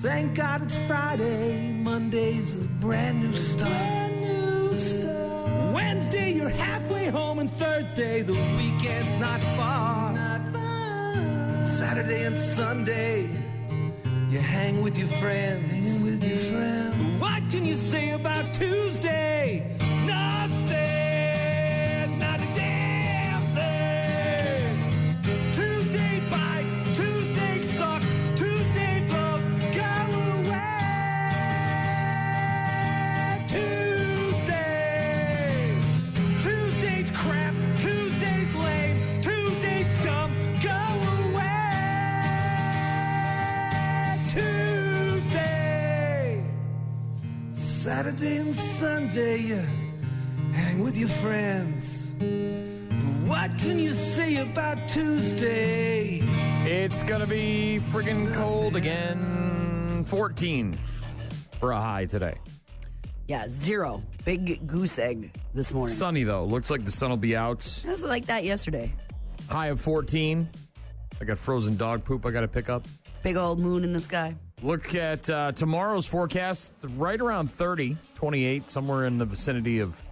Thank God it's Friday. Monday's a brand new start. Wednesday, you're halfway home, and Thursday, the weekend's not far. Saturday and Sunday, you hang with your friends. What can you say about Tuesday? Nothing. Not a damn thing. Tuesday bites. Tuesday sucks. Tuesday blows. Go away. Tuesday's crap. Tuesday's lame. Tuesday's dumb. Go away. Tuesday. Saturday and Sunday, you hang with your friends. What can you say about Tuesday? It's going to be friggin' cold again. 14 for a high today. Yeah, 0. Big goose egg this morning. Sunny, though. Looks like the sun will be out. It was like that yesterday. High of 14. I got frozen dog poop I got to pick up. Big old moon in the sky. Look at tomorrow's forecast, right around 30, 28, somewhere in the vicinity of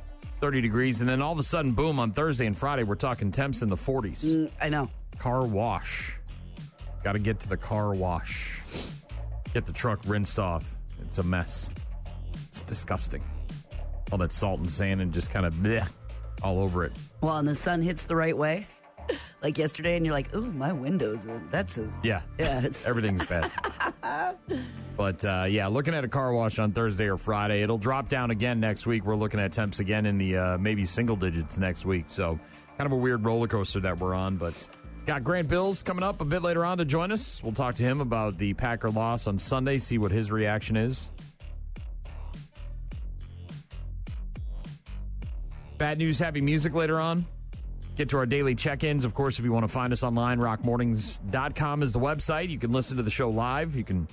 30 degrees. And then all of a sudden, boom, on Thursday and Friday, we're talking temps in the 40s. I know. Car wash. Got to get to the car wash. Get the truck rinsed off. It's a mess. It's disgusting. All that salt and sand and just kind of bleh all over it. Well, and the sun hits the right way. Like yesterday, and you're like, ooh, my windows, Yeah, everything's bad. But, looking at a car wash on Thursday or Friday. It'll drop down again next week. We're looking at temps again in the maybe single digits next week. So kind of a weird roller coaster that we're on. But got Grant Bills coming up a bit later on to join us. We'll talk to him about the Packer loss on Sunday, see what his reaction is. Bad news, happy music later on. Get to our daily check-ins. Of course, if you want to find us online, rockmornings.com is the website. You can listen to the show live. You can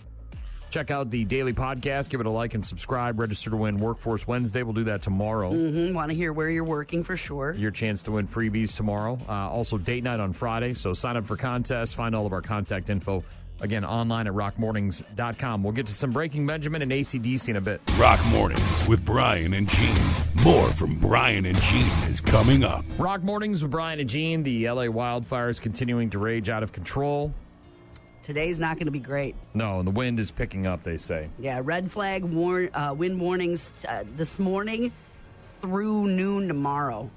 check out the daily podcast. Give it a like and subscribe. Register to win Workforce Wednesday. We'll do that tomorrow. Want to hear where you're working for sure. Your chance to win freebies tomorrow. Also, date night on Friday. So sign up for contests. Find all of our contact info. Again, online at rockmornings.com. We'll get to some Breaking Benjamin and AC/DC in a bit. Rock Mornings with Brian and Gene. More from Brian and Gene is coming up. Rock Mornings with Brian and Gene. The LA wildfires continuing to rage out of control. Today's not going to be great. No, and the wind is picking up, they say. Yeah, red flag wind warnings this morning through noon tomorrow.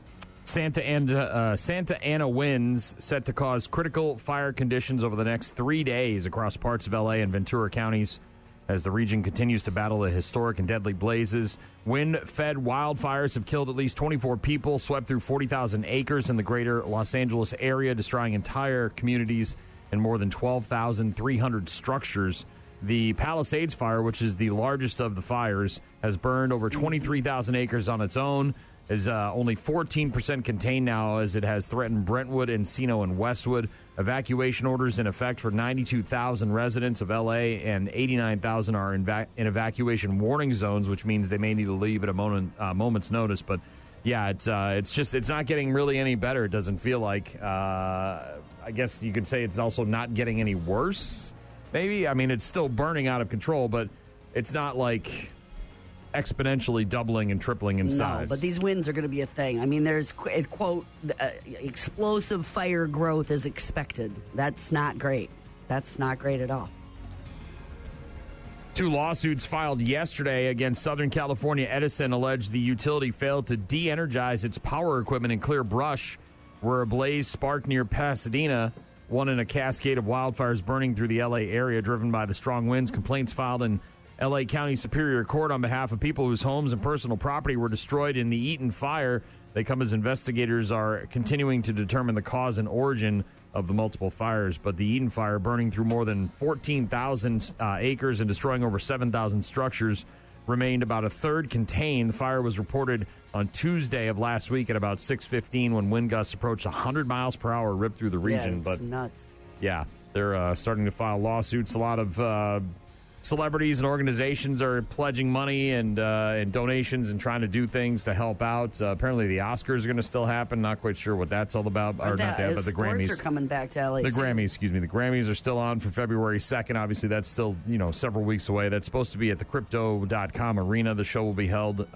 Santa Ana winds set to cause critical fire conditions over the next 3 days across parts of L.A. and Ventura counties as the region continues to battle the historic and deadly blazes. Wind-fed wildfires have killed at least 24 people, swept through 40,000 acres in the greater Los Angeles area, destroying entire communities and more than 12,300 structures. The Palisades fire, which is the largest of the fires, has burned over 23,000 acres on its own. Is only 14% contained now as it has threatened Brentwood, Encino, and Westwood. Evacuation orders in effect for 92,000 residents of L.A. and 89,000 are in evacuation warning zones, which means they may need to leave at a moment's notice. But, yeah, it's not getting really any better. It doesn't feel like. I guess you could say it's also not getting any worse, maybe. I mean, it's still burning out of control, but it's not like exponentially doubling and tripling in size. No, but these winds are going to be a thing. I mean, there's, quote, explosive fire growth is expected. That's not great. That's not great at all. 2 lawsuits filed yesterday against Southern California Edison allege the utility failed to de-energize its power equipment in Clear Brush, where a blaze sparked near Pasadena, one in a cascade of wildfires burning through the L.A. area driven by the strong winds. Complaints filed in L.A. County Superior Court on behalf of people whose homes and personal property were destroyed in the Eaton fire. They come as investigators are continuing to determine the cause and origin of the multiple fires. But the Eaton fire, burning through more than 14,000 acres and destroying over 7,000 structures, remained about a third contained. The fire was reported on Tuesday of last week at about 6:15 when wind gusts approached 100 miles per hour, ripped through the region. Yeah, it's nuts. Yeah, they're starting to file lawsuits. A lot of celebrities and organizations are pledging money and donations and trying to do things to help out. Apparently, the Oscars are going to still happen. Not quite sure what that's all about. Or not that, but the Grammys are coming back to LA. The Grammys are still on for February 2nd. Obviously, that's still several weeks away. That's supposed to be at the Crypto.com Arena. The show will be held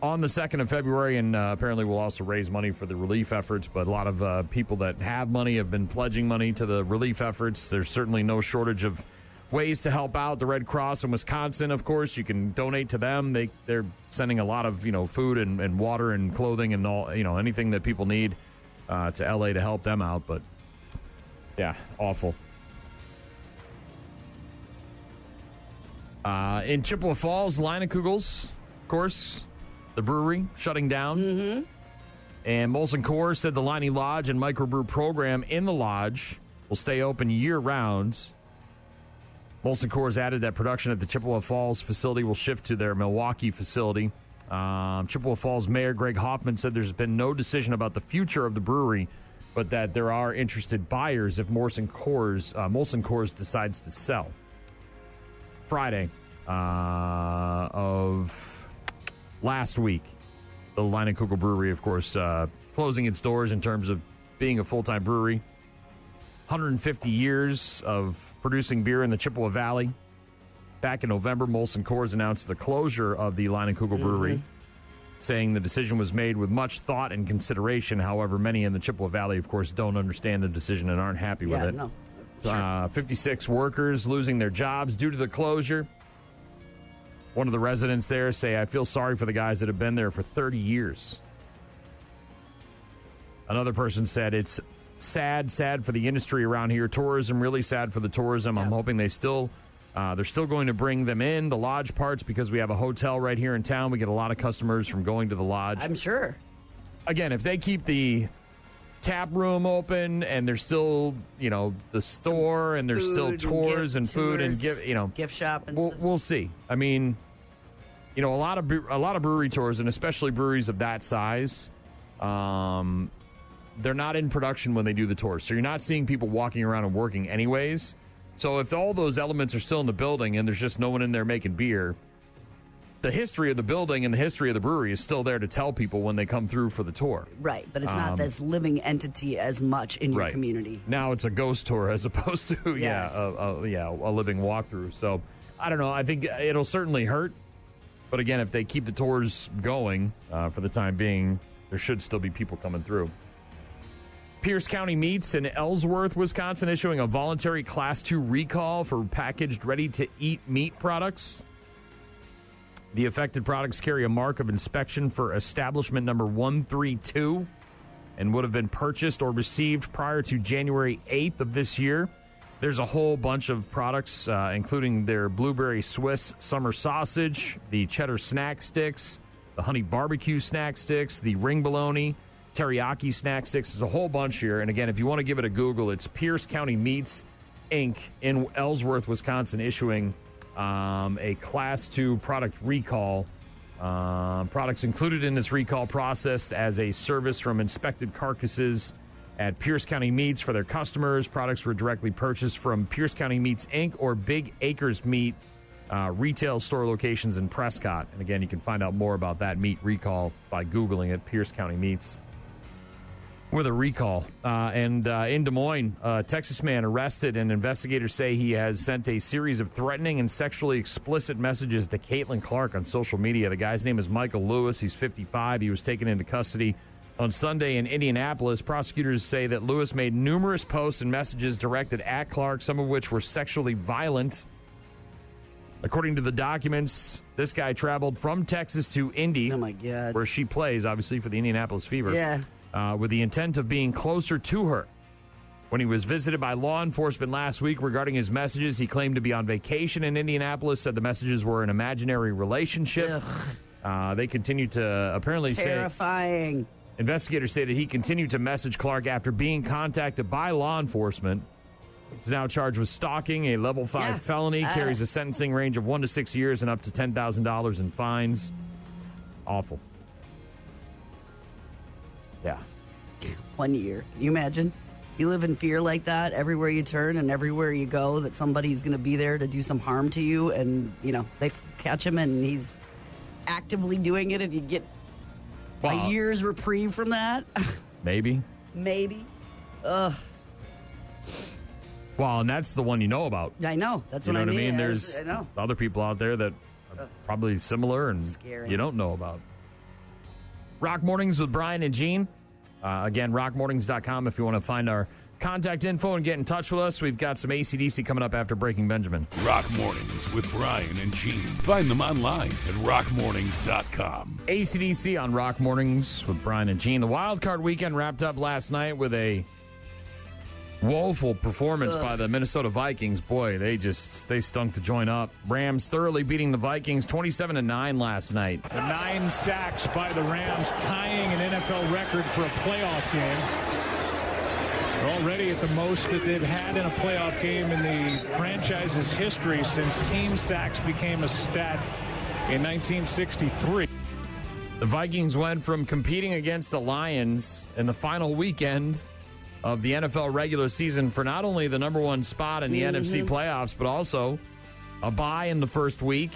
on the 2nd of February, and apparently we'll also raise money for the relief efforts. But a lot of people that have money have been pledging money to the relief efforts. There's certainly no shortage of ways to help out. The Red Cross in Wisconsin, of course, you can donate to them. They're sending a lot of food and water and clothing and all anything that people need to LA to help them out. But yeah, awful. In Chippewa Falls, Leinenkugel's, of course, the brewery shutting down. Mm-hmm. And Molson Coors said the Leinie Lodge and microbrew program in the lodge will stay open year-round. Molson Coors added that production at the Chippewa Falls facility will shift to their Milwaukee facility. Chippewa Falls Mayor Greg Hoffman said there's been no decision about the future of the brewery, but that there are interested buyers if Molson Coors decides to sell. Friday of last week, the Leinenkugel Brewery, of course, closing its doors in terms of being a full-time brewery. 150 years of producing beer in the Chippewa Valley. Back in November, Molson Coors announced the closure of the Leinenkugel Brewery, saying the decision was made with much thought and consideration. However, many in the Chippewa Valley, of course, don't understand the decision and aren't happy with it. No. Sure. 56 workers losing their jobs due to the closure. One of the residents there say, I feel sorry for the guys that have been there for 30 years. Another person said, it's sad for the industry around here. Tourism, really sad for the tourism. Yeah. I'm hoping they're still going to bring them in, the lodge parts, because we have a hotel right here in town. We get a lot of customers from going to the lodge. I'm sure. Again, if they keep the tap room open and there's still, the store and there's still tours and food and gift shop and we'll see. I mean, a lot of brewery tours, and especially breweries of that size, they're not in production when they do the tours. So you're not seeing people walking around and working anyways. So if all those elements are still in the building and there's just no one in there making beer, the history of the building and the history of the brewery is still there to tell people when they come through for the tour. Right, but it's not this living entity as much in your community. Now it's a ghost tour as opposed to, a living walkthrough. So, I don't know. I think it'll certainly hurt. But again, if they keep the tours going for the time being, there should still be people coming through. Pierce County Meats in Ellsworth, Wisconsin, issuing a voluntary Class 2 recall for packaged ready-to-eat meat products. The affected products carry a mark of inspection for establishment number 132 and would have been purchased or received prior to January 8th of this year. There's a whole bunch of products, including their blueberry Swiss summer sausage, the cheddar snack sticks, the honey barbecue snack sticks, the ring bologna, teriyaki snack sticks. There's a whole bunch here. And again, if you want to give it a Google, it's Pierce County Meats, Inc. in Ellsworth, Wisconsin, issuing a Class 2 product recall. Products included in this recall processed as a service from inspected carcasses at Pierce County Meats for their customers. Products were directly purchased from Pierce County Meats, Inc. or Big Acres Meat retail store locations in Prescott. And again, you can find out more about that meat recall by Googling it, Pierce County Meats. With a recall. In Des Moines, a Texas man arrested, and investigators say he has sent a series of threatening and sexually explicit messages to Caitlin Clark on social media. The guy's name is Michael Lewis. He's 55. He was taken into custody on Sunday in Indianapolis. Prosecutors say that Lewis made numerous posts and messages directed at Clark, some of which were sexually violent. According to the documents, this guy traveled from Texas to Indy, oh my God, where she plays, obviously, for the Indianapolis Fever. Yeah. With the intent of being closer to her. When he was visited by law enforcement last week regarding his messages, he claimed to be on vacation in Indianapolis, said the messages were an imaginary relationship. They continued to apparently terrifying. Investigators say that he continued to message Clark after being contacted by law enforcement. He's now charged with stalking, a level 5 felony, carries a sentencing range of 1 to 6 years and up to $10,000 in fines. Awful. Yeah. 1 year. Can you imagine? You live in fear like that everywhere you turn and everywhere you go, that somebody's going to be there to do some harm to you. And, they catch him and he's actively doing it, and you get a year's reprieve from that. Maybe. Ugh. Well, and that's the one you know about. I know. That's what I mean. I mean? There's I know. other people out there that are probably similar and Scary. you don't know about. Rock Mornings with Brian and Gene. Again, rockmornings.com if you want to find our contact info and get in touch with us. We've got some AC/DC coming up after Breaking Benjamin. Rock Mornings with Brian and Gene. Find them online at rockmornings.com. AC/DC on Rock Mornings with Brian and Gene. The wild card weekend wrapped up last night with a woeful performance by the Minnesota Vikings. Boy, they stunk to join up. Rams thoroughly beating the Vikings 27-9 last night. The 9 sacks by the Rams, tying an NFL record for a playoff game. They're already at the most that they've had in a playoff game in the franchise's history since team sacks became a stat in 1963. The Vikings went from competing against the Lions in the final weekend of the NFL regular season for not only the number one spot in the NFC playoffs, but also a bye in the first week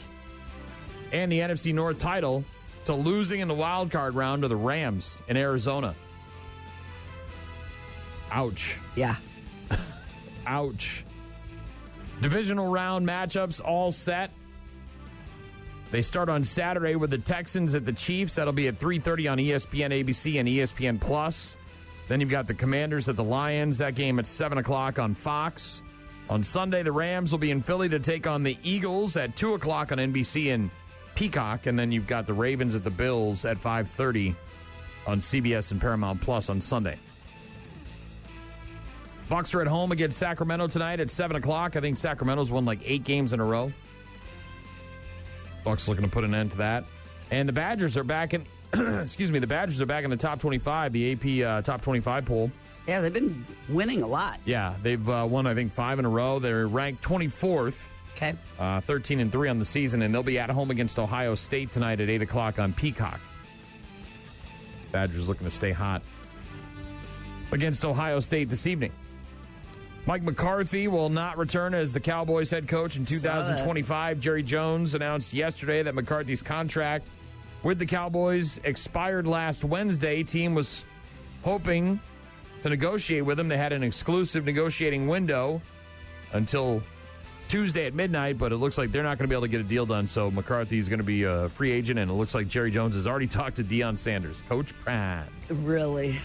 and the NFC North title, to losing in the wild card round to the Rams in Arizona. Ouch. Yeah. Ouch. Divisional round matchups all set. They start on Saturday with the Texans at the Chiefs. That'll be at 3:30 on ESPN, ABC, and ESPN Plus. Then you've got the Commanders at the Lions. That game at 7 o'clock on Fox. On Sunday, the Rams will be in Philly to take on the Eagles at 2 o'clock on NBC and Peacock. And then you've got the Ravens at the Bills at 5:30 on CBS and Paramount Plus on Sunday. Bucs are at home against Sacramento tonight at 7 o'clock. I think Sacramento's won like 8 games in a row. Bucs looking to put an end to that. And the Badgers are back in... the Badgers are back in the top 25, the AP top 25 poll. Yeah, they've been winning a lot. Yeah, they've won, I think, 5 in a row. They're ranked 24th. Okay. 13-3 on the season, and they'll be at home against Ohio State tonight at 8 o'clock on Peacock. Badgers looking to stay hot against Ohio State this evening. Mike McCarthy will not return as the Cowboys head coach in 2025. Jerry Jones announced yesterday that McCarthy's contract with the Cowboys expired last Wednesday. Team was hoping to negotiate with him. They had an exclusive negotiating window until Tuesday at midnight, but it looks like they're not going to be able to get a deal done. So McCarthy's going to be a free agent, and it looks like Jerry Jones has already talked to Deion Sanders. Coach Pratt. Really?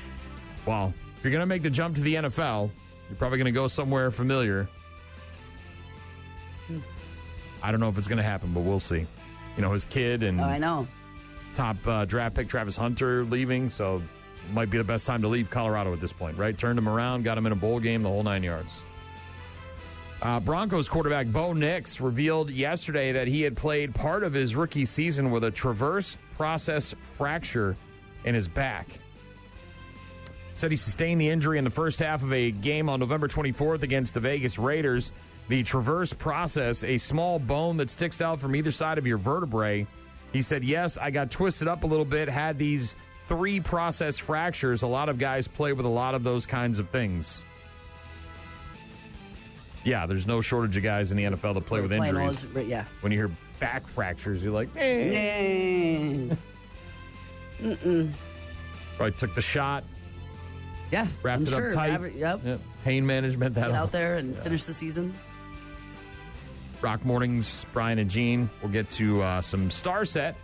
Well, if you're going to make the jump to the NFL, you're probably going to go somewhere familiar. I don't know if it's going to happen, but we'll see. You know, his kid and I know. top draft pick Travis Hunter leaving, so it might be the best time to leave Colorado at this point, right? Turned him around, got him in a bowl game, the whole 9 yards. Broncos quarterback Bo Nix revealed yesterday that he had played part of his rookie season with a transverse process fracture in his back. Said he sustained the injury in the first half of a game on November 24th against the Vegas Raiders. The transverse process, a small bone that sticks out from either side of your vertebrae. He said, yes, I got twisted up a little bit, had these 3 process fractures. A lot of guys play with a lot of those kinds of things. Yeah, there's no shortage of guys in the NFL that play with injuries. Yeah. When you hear back fractures, you're like, eh. Probably took the shot. Yeah. Wrapped it up tight. Yep. Pain management. Get out there and finish the season. Rock Mornings, Brian and Gene. We'll get to some Star Set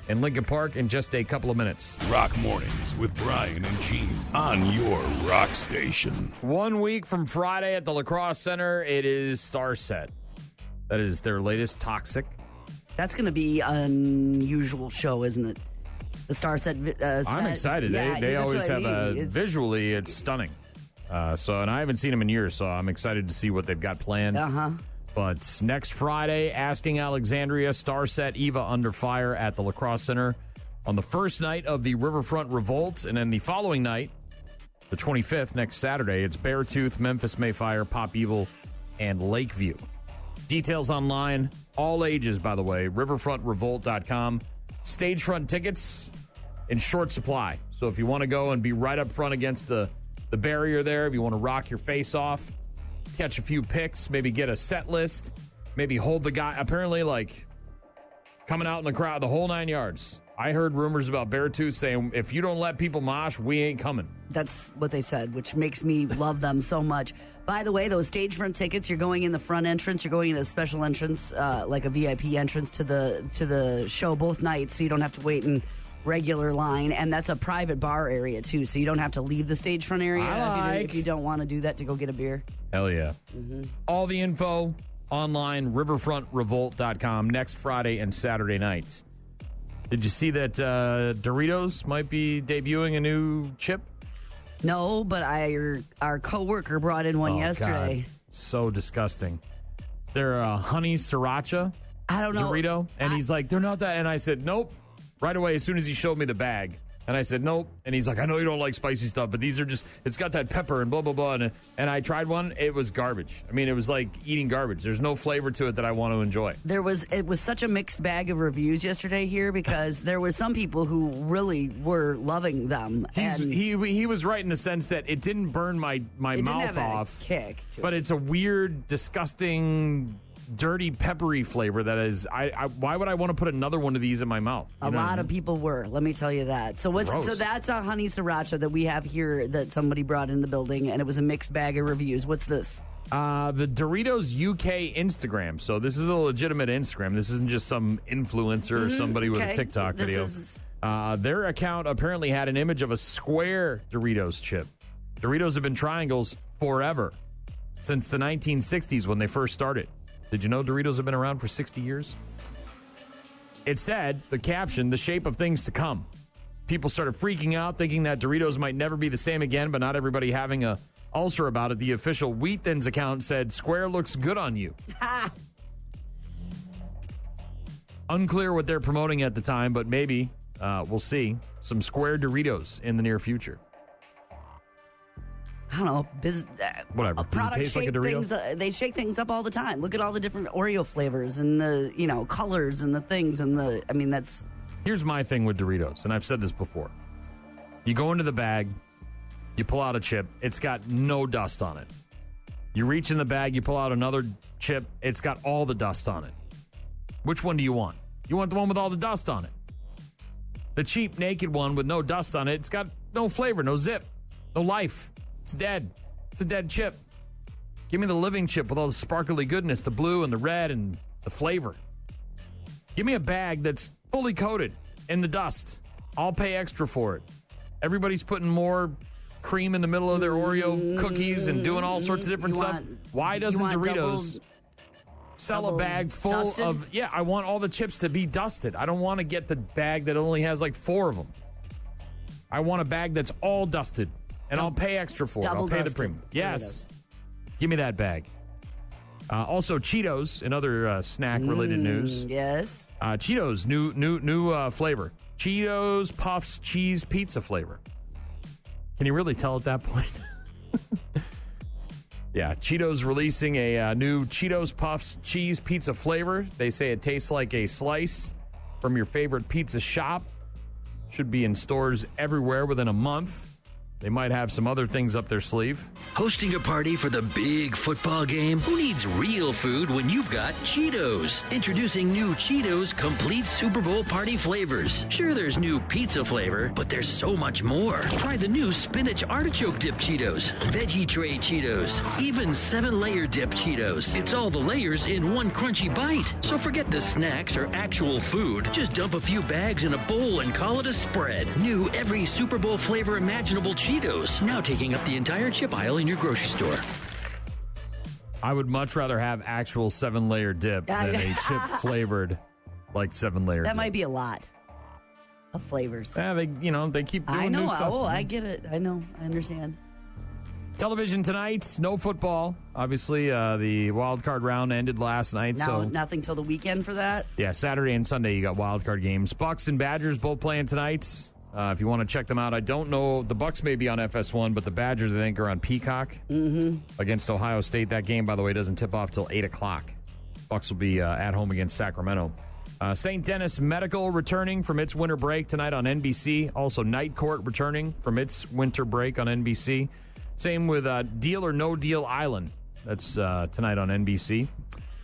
in Lincoln Park in just a couple of minutes. Rock Mornings with Brian and Gene on your rock station. 1 week from Friday at the Lacrosse Center, it is Star Set. That is their latest Toxic. That's going to be an unusual show, isn't it? The Star Set. I'm excited. Yeah, they always have visually, it's stunning. And I haven't seen them in years, so I'm excited to see what they've got planned. But next Friday, Asking Alexandria, Star Set, Eva Under Fire at the Lacrosse Center on the first night of the Riverfront Revolt. And then the following night, the 25th, next Saturday, it's Beartooth, Memphis Mayfire, Pop Evil, and Lakeview. Details online, all ages, by the way, riverfrontrevolt.com. Stage front tickets in short supply. So if you want to go and be right up front against the the barrier there if you want to rock your face off, catch a few picks, maybe get a set list, maybe hold the guy. Apparently, like, coming out in the crowd, the whole 9 yards. I heard rumors about Beartooth saying, if you don't let people mosh, we ain't coming. That's what they said, which makes me love them so much. By the way, those stage front tickets, you're going in the front entrance. You're going in a special entrance, like a VIP entrance to the show both nights, so you don't have to wait in regular line. And that's a private bar area, too, so you don't have to leave the stage front area if you don't want to do that to go get a beer. Hell yeah. Mm-hmm. All the info online, riverfrontrevolt.com, next Friday and Saturday nights. Did you see that Doritos might be debuting a new chip? No, but our coworker brought in one yesterday. God. So disgusting. They're a honey sriracha I don't know. Dorito. And he's like, they're not that. And I said, nope. Right away, as soon as he showed me the bag. And I said, nope. And he's like, I know you don't like spicy stuff, but these are just, it's got that pepper and blah, blah, blah. And I tried one. It was garbage. I mean, it was like eating garbage. There's no flavor to it that I want to enjoy. It was such a mixed bag of reviews yesterday here because there was some people who really were loving them. He was right in the sense that it didn't burn my mouth off. Kick to but it. It's a weird, disgusting, dirty, peppery flavor that is, why would I want to put another one of these in my mouth? A lot of people were, let me tell you that. So that's a honey sriracha that we have here that somebody brought in the building, and it was a mixed bag of reviews. What's this? The Doritos UK Instagram. So this is a legitimate Instagram. This isn't just some influencer or somebody with a TikTok video. Their account apparently had an image of a square Doritos chip. Doritos have been triangles forever, since the 1960s when they first started. Did you know Doritos have been around for 60 years? It said, the caption, the shape of things to come. People started freaking out, thinking that Doritos might never be the same again, but not everybody having a ulcer about it. The official Wheat Thins account said, square looks good on you. Unclear what they're promoting at the time, but maybe we'll see some square Doritos in the near future. I don't know. Whatever. Does it taste like a Dorito? Things, they shake things up all the time. Look at all the different Oreo flavors and the colors and the things that's. Here's my thing with Doritos, and I've said this before. You go into the bag, you pull out a chip, it's got no dust on it. You reach in the bag, you pull out another chip, it's got all the dust on it. Which one do you want? You want the one with all the dust on it. The cheap naked one with no dust on it, it's got no flavor, no zip, no life. It's dead. It's a dead chip. Give me the living chip with all the sparkly goodness, the blue and the red and the flavor. Give me a bag that's fully coated in the dust. I'll pay extra for it. Everybody's putting more cream in the middle of their Oreo cookies and doing all sorts of different stuff. Why doesn't Doritos sell a bag full dusted? I want all the chips to be dusted. I don't want to get the bag that only has like 4 of them. I want a bag that's all dusted. And I'll pay extra for it. I'll pay the premium. Yes. Give me that bag. Also, Cheetos, in other snack-related news. Yes. Cheetos, new flavor. Cheetos Puffs Cheese Pizza flavor. Can you really tell at that point? Yeah, Cheetos releasing a new Cheetos Puffs Cheese Pizza flavor. They say it tastes like a slice from your favorite pizza shop. Should be in stores everywhere within a month. They might have some other things up their sleeve. Hosting a party for the big football game? Who needs real food when you've got Cheetos? Introducing new Cheetos Complete Super Bowl Party flavors. Sure, there's new pizza flavor, but there's so much more. Try the new Spinach Artichoke Dip Cheetos, Veggie Tray Cheetos, even 7-layer dip Cheetos. It's all the layers in one crunchy bite. So forget the snacks or actual food. Just dump a few bags in a bowl and call it a spread. New every Super Bowl flavor imaginable Cheetos, now taking up the entire chip aisle in your grocery store. I would much rather have actual 7-layer dip than a chip flavored like 7-layer dip. That might be a lot of flavors. Yeah, they keep doing new stuff. Oh, I get it. I know. I understand. Television tonight, no football. Obviously, the wild card round ended last night. Now, so nothing till the weekend for that? Yeah, Saturday and Sunday you got wild card games. Bucks and Badgers both playing tonight. If you want to check them out, I don't know. The Bucks may be on FS1, but the Badgers, I think, are on Peacock against Ohio State. That game, by the way, doesn't tip off till 8 o'clock. Bucks will be at home against Sacramento. St. Denis Medical returning from its winter break tonight on NBC. Also, Night Court returning from its winter break on NBC. Same with Deal or No Deal Island. That's tonight on NBC.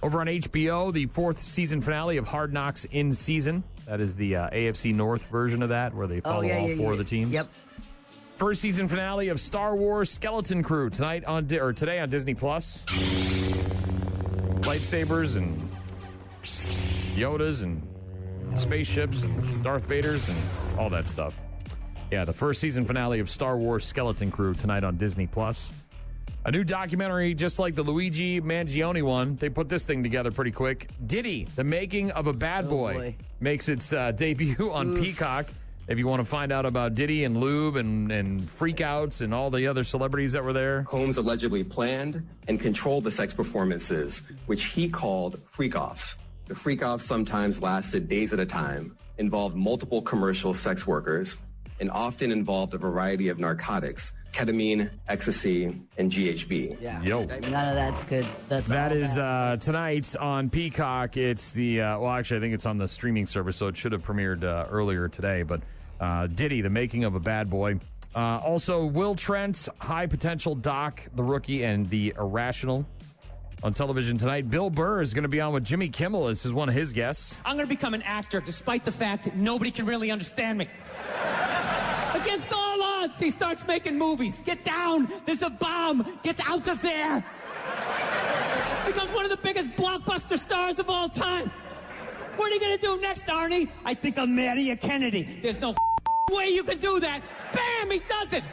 Over on HBO, the 4th season finale of Hard Knocks in Season. That is the AFC North version of that, where they follow all four of the teams. Yep. First season finale of Star Wars Skeleton Crew today on Disney Plus. Lightsabers and Yodas and spaceships and Darth Vaders and all that stuff. Yeah, the first season finale of Star Wars Skeleton Crew tonight on Disney Plus. A new documentary, just like the Luigi Mangione one. They put this thing together pretty quick. Diddy, The Making of a Bad Boy, makes its debut on Peacock. If you want to find out about Diddy and Lube and freakouts and all the other celebrities that were there. Combs allegedly planned and controlled the sex performances, which he called freak-offs. The freak-offs sometimes lasted days at a time, involved multiple commercial sex workers, and often involved a variety of narcotics, ketamine, ecstasy, and GHB. Yeah. Yo. None of that's good. That is tonight on Peacock. It's the, actually, I think it's on the streaming service, so it should have premiered earlier today. But Diddy, The Making of a Bad Boy. Also, Will Trent, High Potential Doc, The Rookie, and The Irrational. On television tonight, Bill Burr is going to be on with Jimmy Kimmel as one of his guests. I'm going to become an actor despite the fact that nobody can really understand me. Against all odds, he starts making movies. Get down. There's a bomb. Get out of there. Becomes one of the biggest blockbuster stars of all time. What are you going to do next, Arnie? I think I'll marry a Kennedy. There's no way you can do that. Bam, he does it.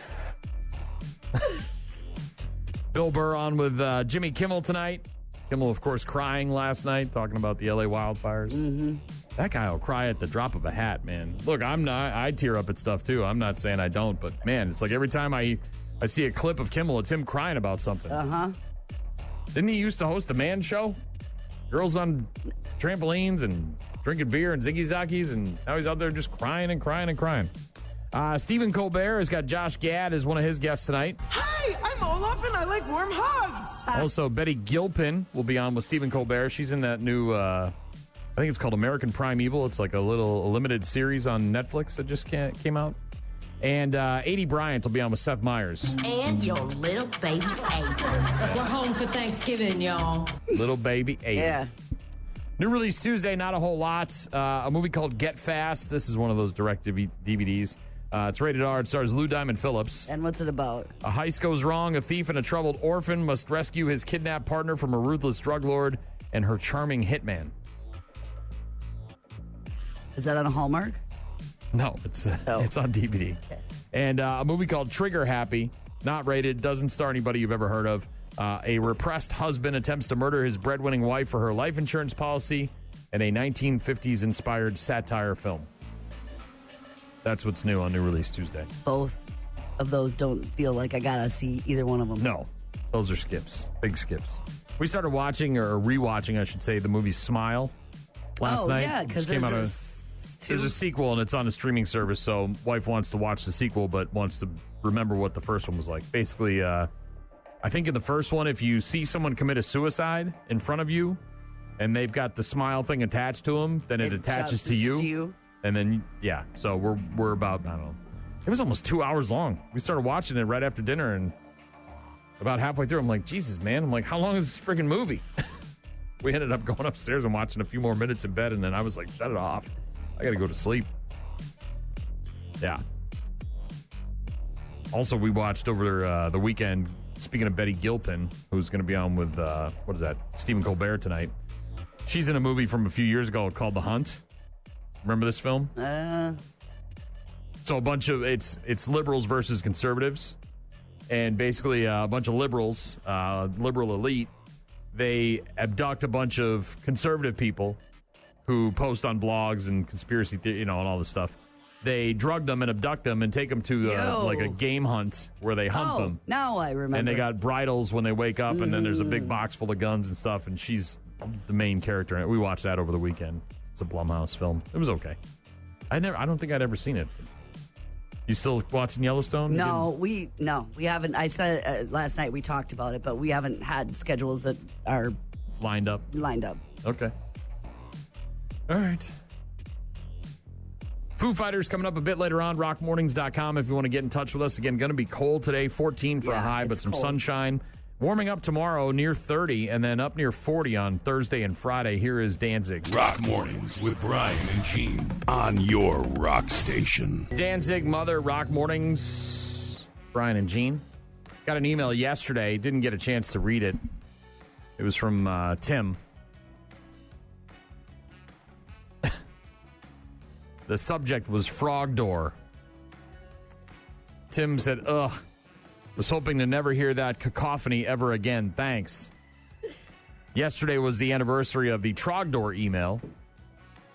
Bill Burr on with Jimmy Kimmel tonight. Kimmel, of course, crying last night, talking about the LA wildfires. Mm-hmm. That guy will cry at the drop of a hat, man. Look, I tear up at stuff too. I'm not saying I don't, but man, it's like every time I see a clip of Kimmel, it's him crying about something. Uh-huh. Didn't he used to host a man show? Girls on trampolines and drinking beer and Ziggy Zakis, and now he's out there just crying and crying and crying. Stephen Colbert has got Josh Gad as one of his guests tonight. Hi, I'm Olaf and I like warm hugs. Also, Betty Gilpin will be on with Stephen Colbert. She's in that new, I think it's called American Primeval. It's like a limited series on Netflix that just came out. And Adie Bryant will be on with Seth Meyers. And your little baby Adie. We're home for Thanksgiving, y'all. Little baby Adie. Yeah. New release Tuesday, not a whole lot. A movie called Get Fast. This is one of those direct DVDs. It's rated R. It stars Lou Diamond Phillips. And what's it about? A heist goes wrong. A thief and a troubled orphan must rescue his kidnapped partner from a ruthless drug lord and her charming hitman. Is that on a Hallmark? No, it's on DVD. Okay. And a movie called Trigger Happy, not rated, doesn't star anybody you've ever heard of. A repressed husband attempts to murder his breadwinning wife for her life insurance policy, and a 1950s-inspired satire film. That's what's new on New Release Tuesday. Both of those don't feel like I gotta see either one of them. No, those are skips, big skips. We started watching, or rewatching, I should say, the movie Smile last night. Yeah, because there's a sequel, and it's on a streaming service, so wife wants to watch the sequel, but wants to remember what the first one was like. Basically, I think in the first one, if you see someone commit a suicide in front of you, and they've got the smile thing attached to them, then it attaches to you. And then, yeah, so we're about, I don't know. It was almost 2 hours long. We started watching it right after dinner, and about halfway through, I'm like, Jesus, man. I'm like, how long is this freaking movie? We ended up going upstairs and watching a few more minutes in bed, and then I was like, shut it off. I got to go to sleep. Yeah. Also, we watched over the weekend, speaking of Betty Gilpin, who's going to be on with, Stephen Colbert tonight. She's in a movie from a few years ago called The Hunt. Remember this film? So a bunch of, it's liberals versus conservatives. And basically a bunch of liberals, liberal elite, they abduct a bunch of conservative people who post on blogs and conspiracy theory, and all this stuff. They drug them and abduct them and take them to like a game hunt where they hunt them. Now I remember. And they got bridles when they wake up, and then there's a big box full of guns and stuff, and she's the main character in it. We watched that over the weekend. It's a Blumhouse film. It was okay. I don't think I'd ever seen it. You still watching Yellowstone? No, we haven't. I said last night we talked about it, but we haven't had schedules that are lined up. Okay. All right. Foo Fighters coming up a bit later on, rockmornings.com if you want to get in touch with us. Again, going to be cold today, 14 for a high, but some sunshine. Warming up tomorrow near 30 and then up near 40 on Thursday and Friday. Here is Danzig. Rock Mornings with Brian and Gene on your rock station. Danzig, Mother, Rock Mornings, Brian and Gene. Got an email yesterday. Didn't get a chance to read it. It was from Tim. The subject was Frog Door. Tim said, ugh, was hoping to never hear that cacophony ever again. Thanks. Yesterday was the anniversary of the Trogdor email,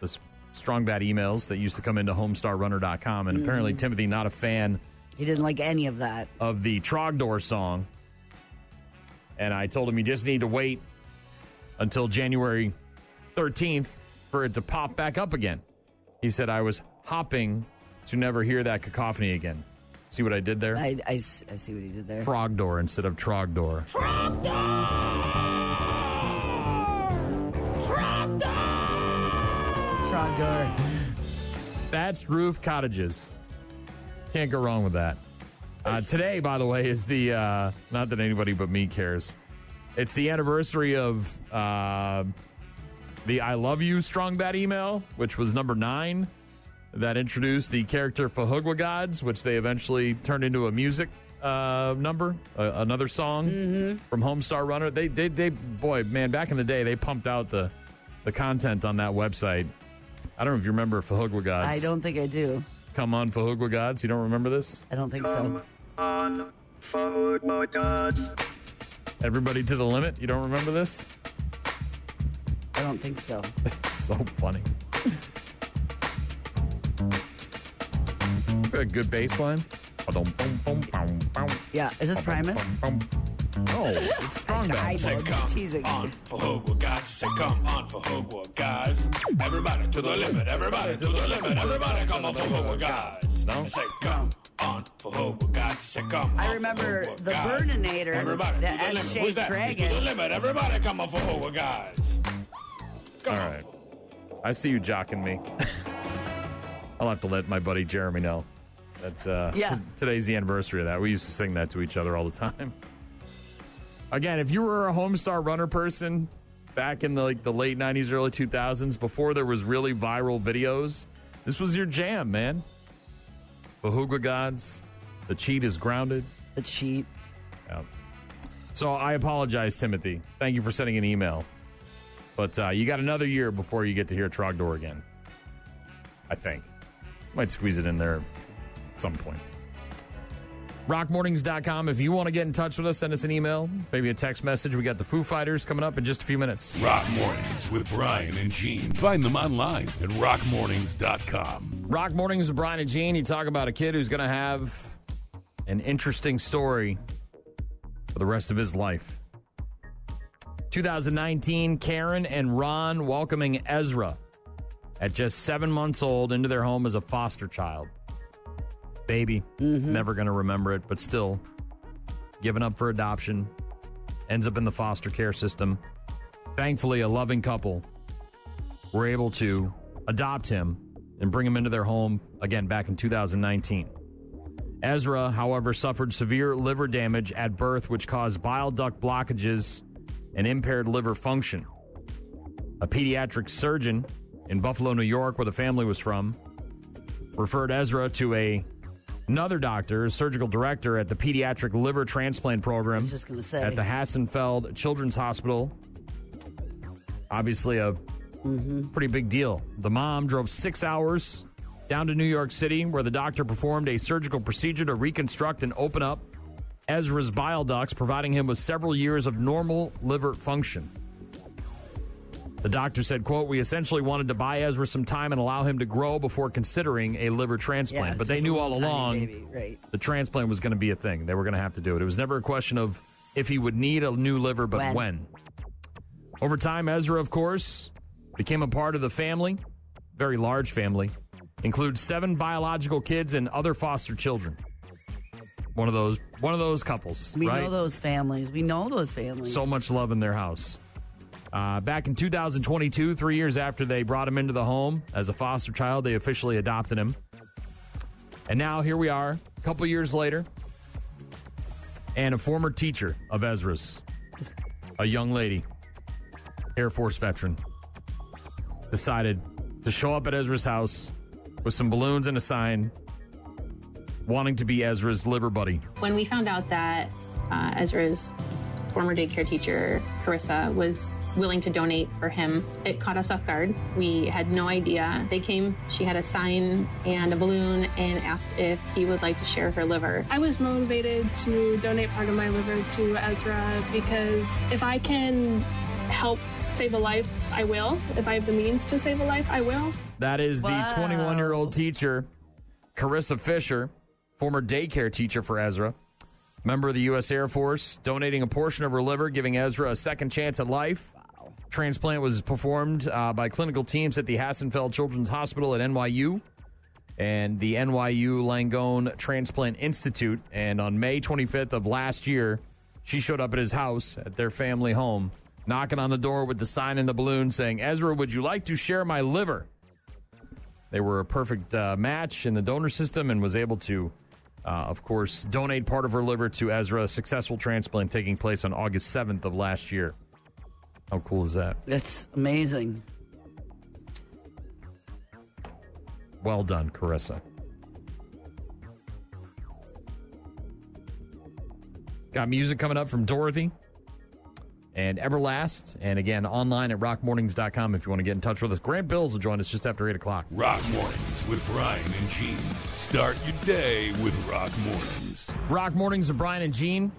the strong bad emails that used to come into homestarrunner.com. And apparently Timothy, not a fan. He didn't like any of that. Of the Trogdor song. And I told him you just need to wait until January 13th for it to pop back up again. He said, I was hopping to never hear that cacophony again. See what I did there? I see what he did there. Frogdor instead of Trogdor. Trogdor! Trogdor. Thatched roof cottages. Can't go wrong with that. Today, by the way, is the, not that anybody but me cares, it's the anniversary of the I Love You Strong Bad email, which was number 9, that introduced the character Fahugwa Gods, which they eventually turned into a music number, another song from Homestar Runner. They boy, man, back in the day, they pumped out the content on that website. I don't know if you remember Fahugwa Gods. I don't think I do. Come on, Fahugwa Gods. You don't remember this? I don't think so. On Fahugwa Gods. Everybody to the limit. You don't remember this? I don't think so. It's so funny. A good bass line. Yeah, is this Primus? Oh, it's Strong Bad. I'm just teasing. On for Hogwarts, guys. Say come on for Hogwarts, guys. Everybody to the limit. Everybody to the limit. Everybody come on for Hogwarts, guys. No? Say come on for Hogwarts, guys. Say come on. I remember for the guys. Burninator, Everybody the to the limit. Who's S-shaped that? He's to the dragon. limit. Everybody come on for Hogwarts, guys. Come All on. right. I see you jocking me. I'll have to let my buddy Jeremy know that today's the anniversary of that. We used to sing that to each other all the time. Again, if you were a Homestar Runner person back in the late 90s, early 2000s, before there was really viral videos, this was your jam, man. Fahugwa Gods, The Cheat is Grounded. The Cheat. Yeah. So I apologize, Timothy. Thank you for sending an email. But you got another year before you get to hear Trogdor again. I think. Might squeeze it in there at some point. Rockmornings.com. If you want to get in touch with us, send us an email, maybe a text message. We got the Foo Fighters coming up in just a few minutes. Rock Mornings with Brian and Gene. Find them online at rockmornings.com. Rock Mornings with Brian and Gene. You talk about a kid who's going to have an interesting story for the rest of his life. 2019, Karen and Ron welcoming Ezra at just 7 months old into their home as a foster child. Baby, never going to remember it, but still given up for adoption, ends up in the foster care system. Thankfully, a loving couple were able to adopt him and bring him into their home again back in 2019. Ezra, however, suffered severe liver damage at birth, which caused bile duct blockages and impaired liver function. A pediatric surgeon in Buffalo, New York, where the family was from, referred Ezra to another doctor, a surgical director at the pediatric liver transplant program I was just going to say. at the Hassenfeld Children's Hospital. Obviously a pretty big deal. The mom drove 6 hours down to New York City, where the doctor performed a surgical procedure to reconstruct and open up Ezra's bile ducts, providing him with several years of normal liver function. The doctor said, quote, "We essentially wanted to buy Ezra some time and allow him to grow before considering a liver transplant." Yeah, but they just a knew all little tiny along baby, right. the transplant was going to be a thing. They were going to have to do it. It was never a question of if he would need a new liver, but when. Over time, Ezra, of course, became a part of the family, very large family, includes 7 biological kids and other foster children. One of those couples, We right? know those families. We know those families. So much love in their house. Back in 2022, 3 years after they brought him into the home as a foster child, they officially adopted him. And now here we are, a couple years later, and a former teacher of Ezra's, a young lady, Air Force veteran, decided to show up at Ezra's house with some balloons and a sign wanting to be Ezra's liver buddy. When we found out that Ezra's former daycare teacher, Carissa, was willing to donate for him, it caught us off guard. We had no idea. They came, she had a sign and a balloon and asked if he would like to share her liver. I was motivated to donate part of my liver to Ezra because if I can help save a life, I will. If I have the means to save a life, I will. That is the 21-year-old teacher, Carissa Fisher, former daycare teacher for Ezra. Member of the U.S. Air Force, donating a portion of her liver, giving Ezra a second chance at life. Wow. Transplant was performed by clinical teams at the Hassenfeld Children's Hospital at NYU and the NYU Langone Transplant Institute. And on May 25th of last year, she showed up at his house at their family home, knocking on the door with the sign and the balloon saying, "Ezra, would you like to share my liver?" They were a perfect match in the donor system and was able to of course, donate part of her liver to Ezra, a successful transplant taking place on August 7th of last year. How cool is that? It's amazing. Well done, Carissa. Got music coming up from Dorothy and Everlast. And again, online at rockmornings.com if you want to get in touch with us. Grant Bills will join us just after 8 o'clock. Rock Mornings with Brian and Gene. Start your day with Rock Mornings. Rock Mornings with Brian and Gene.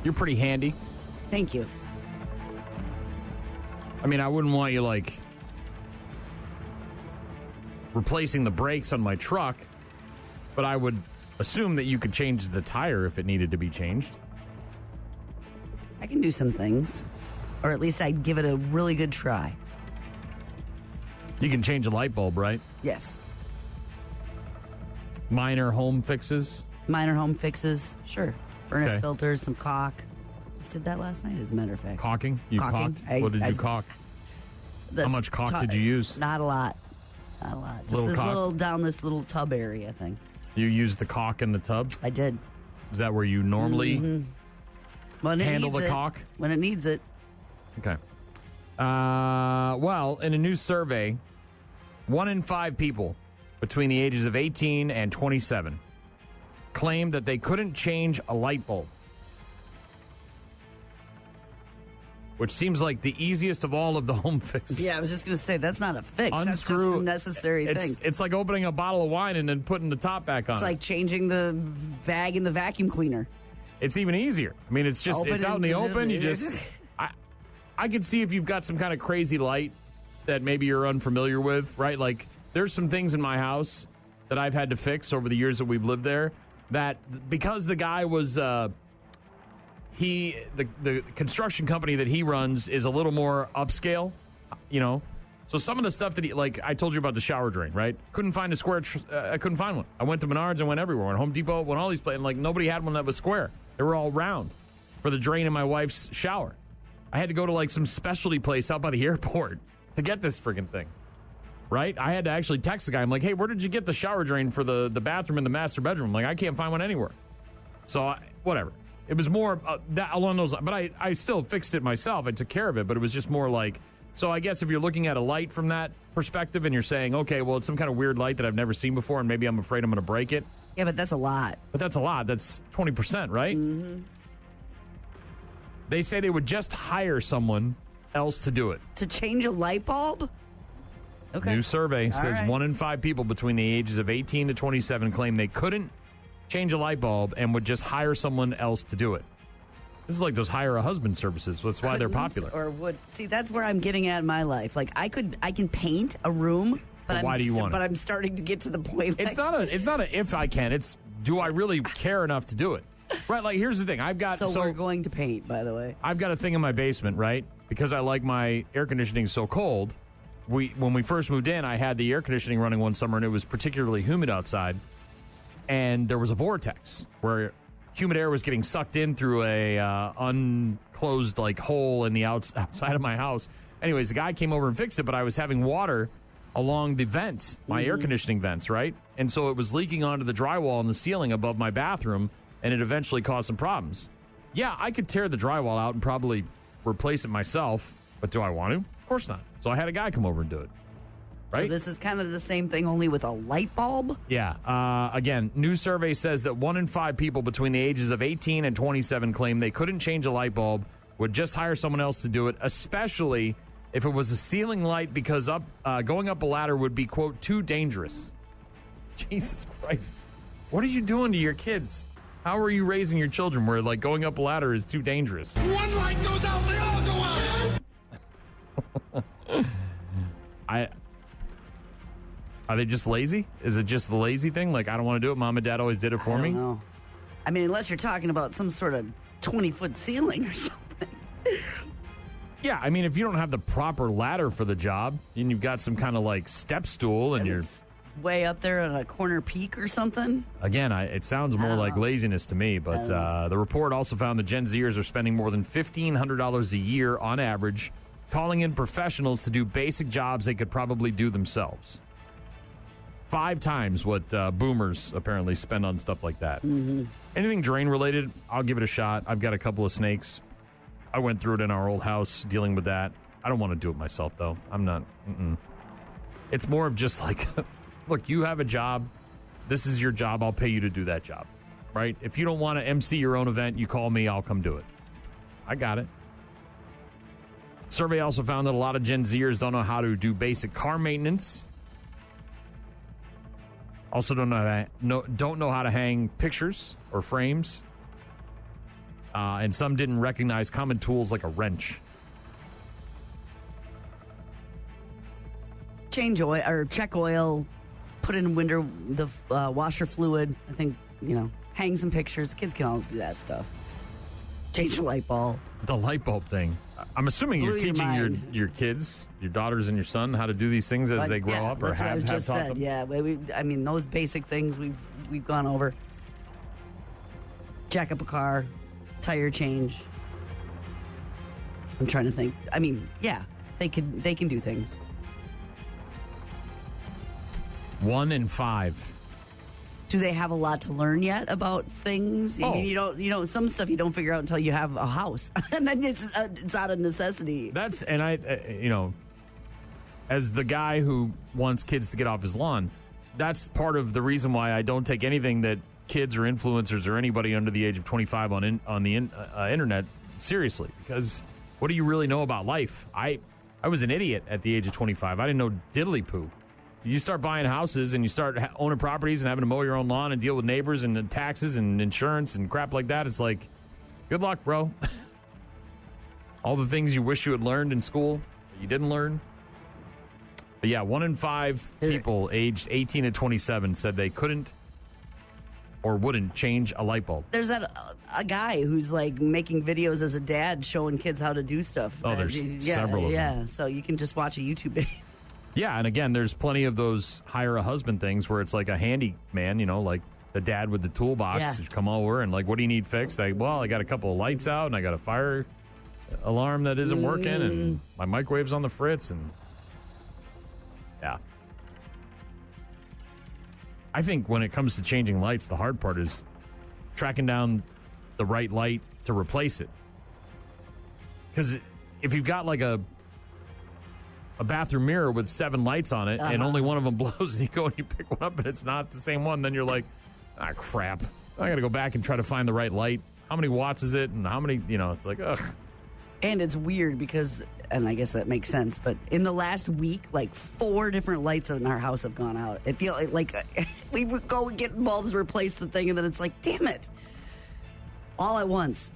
You're pretty handy. Thank you. I mean, I wouldn't want you, like, replacing the brakes on my truck, but I would assume that you could change the tire if it needed to be changed. I can do some things, or at least I'd give it a really good try. You can change a light bulb, right? Yes. Minor home fixes? Minor home fixes, sure. Furnace Okay. filters, some caulk. Just did that last night, as a matter of fact. Caulking? You Caulking. caulked? What did you caulk? How much caulk did you use? Not a lot. Not a lot. Just Little this caulk? little, down this little tub area thing. You used the caulk in the tub? I did. Is that where you normally When it handle needs the it. caulk? When it needs it. Okay. Well, in a new survey, 1 in 5 people between the ages of 18 and 27 claimed that they couldn't change a light bulb, which seems like the easiest of all of the home fixes. Yeah, I was just going to say, that's not a fix. That's just Unscrew- a necessary thing. It's like opening a bottle of wine and then putting the top back on. It's it. like changing the bag in the vacuum cleaner. It's even easier. I mean, it's just, it's out in the open. You just, I could see if you've got some kind of crazy light that maybe you're unfamiliar with, right? Like, there's some things in my house that I've had to fix over the years that we've lived there that because the guy was, the construction company that he runs is a little more upscale, you know? So some of the stuff that he, like I told you about the shower drain, right? Couldn't find a square, I couldn't find one. I went to Menards, I went everywhere. Went Home Depot, went all these places, and like nobody had one that was square. They were all round for the drain in my wife's shower. I had to go to like some specialty place out by the airport to get this freaking thing, right? I had to actually text the guy. I'm like, hey, where did you get the shower drain for the bathroom in the master bedroom? I'm like, I can't find one anywhere. So whatever. It was more that along those lines. But I still fixed it myself. I took care of it. But it was just more like, so I guess if you're looking at a light from that perspective and you're saying, okay, well, it's some kind of weird light that I've never seen before and maybe I'm afraid I'm going to break it. Yeah, but that's a lot. But that's a lot. That's 20%, right? Mm-hmm. They say they would just hire someone else to do it. To change a light bulb? Okay. New survey says right. 1 in 5 people between the ages of 18 to 27 claim they couldn't change a light bulb and would just hire someone else to do it. This is like those hire a husband services. That's why they're popular. Or would. See, that's where I'm getting at in my life. Like, I can paint a room, but why do you want it? But I'm starting to get to the point. It's not a if I can. It's do I really care enough to do it? Right, like here's the thing. So we're going to paint, by the way. I've got a thing in my basement, right? Because I like my air conditioning so cold. When we first moved in, I had the air conditioning running one summer, and it was particularly humid outside. And there was a vortex where humid air was getting sucked in through a unclosed hole in the outside of my house. Anyways, the guy came over and fixed it, but I was having water along the vent, my air conditioning vents, right? And so it was leaking onto the drywall in the ceiling above my bathroom, and it eventually caused some problems. Yeah, I could tear the drywall out and probably replace it myself, but do I want to? Of course not. So I had a guy come over and do it. Right? So this is kind of the same thing, only with a light bulb? Yeah. Again, new survey says that 1 in 5 people between the ages of 18 and 27 claim they couldn't change a light bulb, would just hire someone else to do it, especially if it was a ceiling light, because going up a ladder would be, quote, too dangerous. Jesus Christ. What are you doing to your kids? How are you raising your children where, going up a ladder is too dangerous? One light goes out, they all go out. Are they just lazy? Is it just the lazy thing? I don't want to do it. Mom and Dad always did it for me? I don't know. I mean, unless you're talking about some sort of 20-foot ceiling or something. Yeah, I mean, if you don't have the proper ladder for the job, and you've got some kind of step stool and you're way up there on a corner peak or something. Again, it sounds more like laziness to me, but the report also found that Gen Zers are spending more than $1,500 a year on average calling in professionals to do basic jobs they could probably do themselves. 5 times what boomers apparently spend on stuff like that. Mm-hmm. Anything drain related, I'll give it a shot. I've got a couple of snakes. I went through it in our old house dealing with that. I don't want to do it myself, though. I'm not. It's more of just look, you have a job. This is your job. I'll pay you to do that job, right? If you don't want to MC your own event, you call me. I'll come do it. I got it. Survey also found that a lot of Gen Zers don't know how to do basic car maintenance. Also don't know how to hang pictures or frames. And some didn't recognize common tools like a wrench. Change oil or check oil, put in the washer fluid. I think, hang some pictures. Kids can all do that stuff. Change the light bulb. The light bulb thing. I'm assuming you're teaching your kids, your daughters and your son, how to do these things as they grow up, or that's have what I just taught said. them. Yeah, those basic things we've gone over. Jack up a car, tire change. I'm trying to think. I mean, yeah, they can do things. 1 in 5. Do they have a lot to learn yet about things? You don't. Some stuff you don't figure out until you have a house, and then it's out of necessity. As the guy who wants kids to get off his lawn, that's part of the reason why I don't take anything that kids or influencers or anybody under the age of 25 on the internet seriously. Because what do you really know about life? I was an idiot at the age of 25. I didn't know diddly poo. You start buying houses and you start owning properties and having to mow your own lawn and deal with neighbors and taxes and insurance and crap like that. It's like, good luck, bro. All the things you wish you had learned in school, you didn't learn. But yeah, 1 in 5 people aged 18 to 27 said they couldn't or wouldn't change a light bulb. There's a guy who's making videos as a dad showing kids how to do stuff. Oh, there's several of them. Yeah, so you can just watch a YouTube video. Yeah, and again, there's plenty of those hire a husband things where it's like a handyman, like the dad with the toolbox. Yeah. Just come over and what do you need fixed? I got a couple of lights out and I got a fire alarm that isn't working and my microwave's on the fritz and yeah. I think when it comes to changing lights, the hard part is tracking down the right light to replace it. Because if you've got a bathroom mirror with 7 lights on it and only one of them blows and you go and you pick one up and it's not the same one, then you're like, crap. I got to go back and try to find the right light. How many watts is it? And how many, it's like, ugh. And it's weird because, and I guess that makes sense, but in the last week, 4 different lights in our house have gone out. It feels like we would go and get bulbs, replace the thing, and then it's like, damn it. All at once.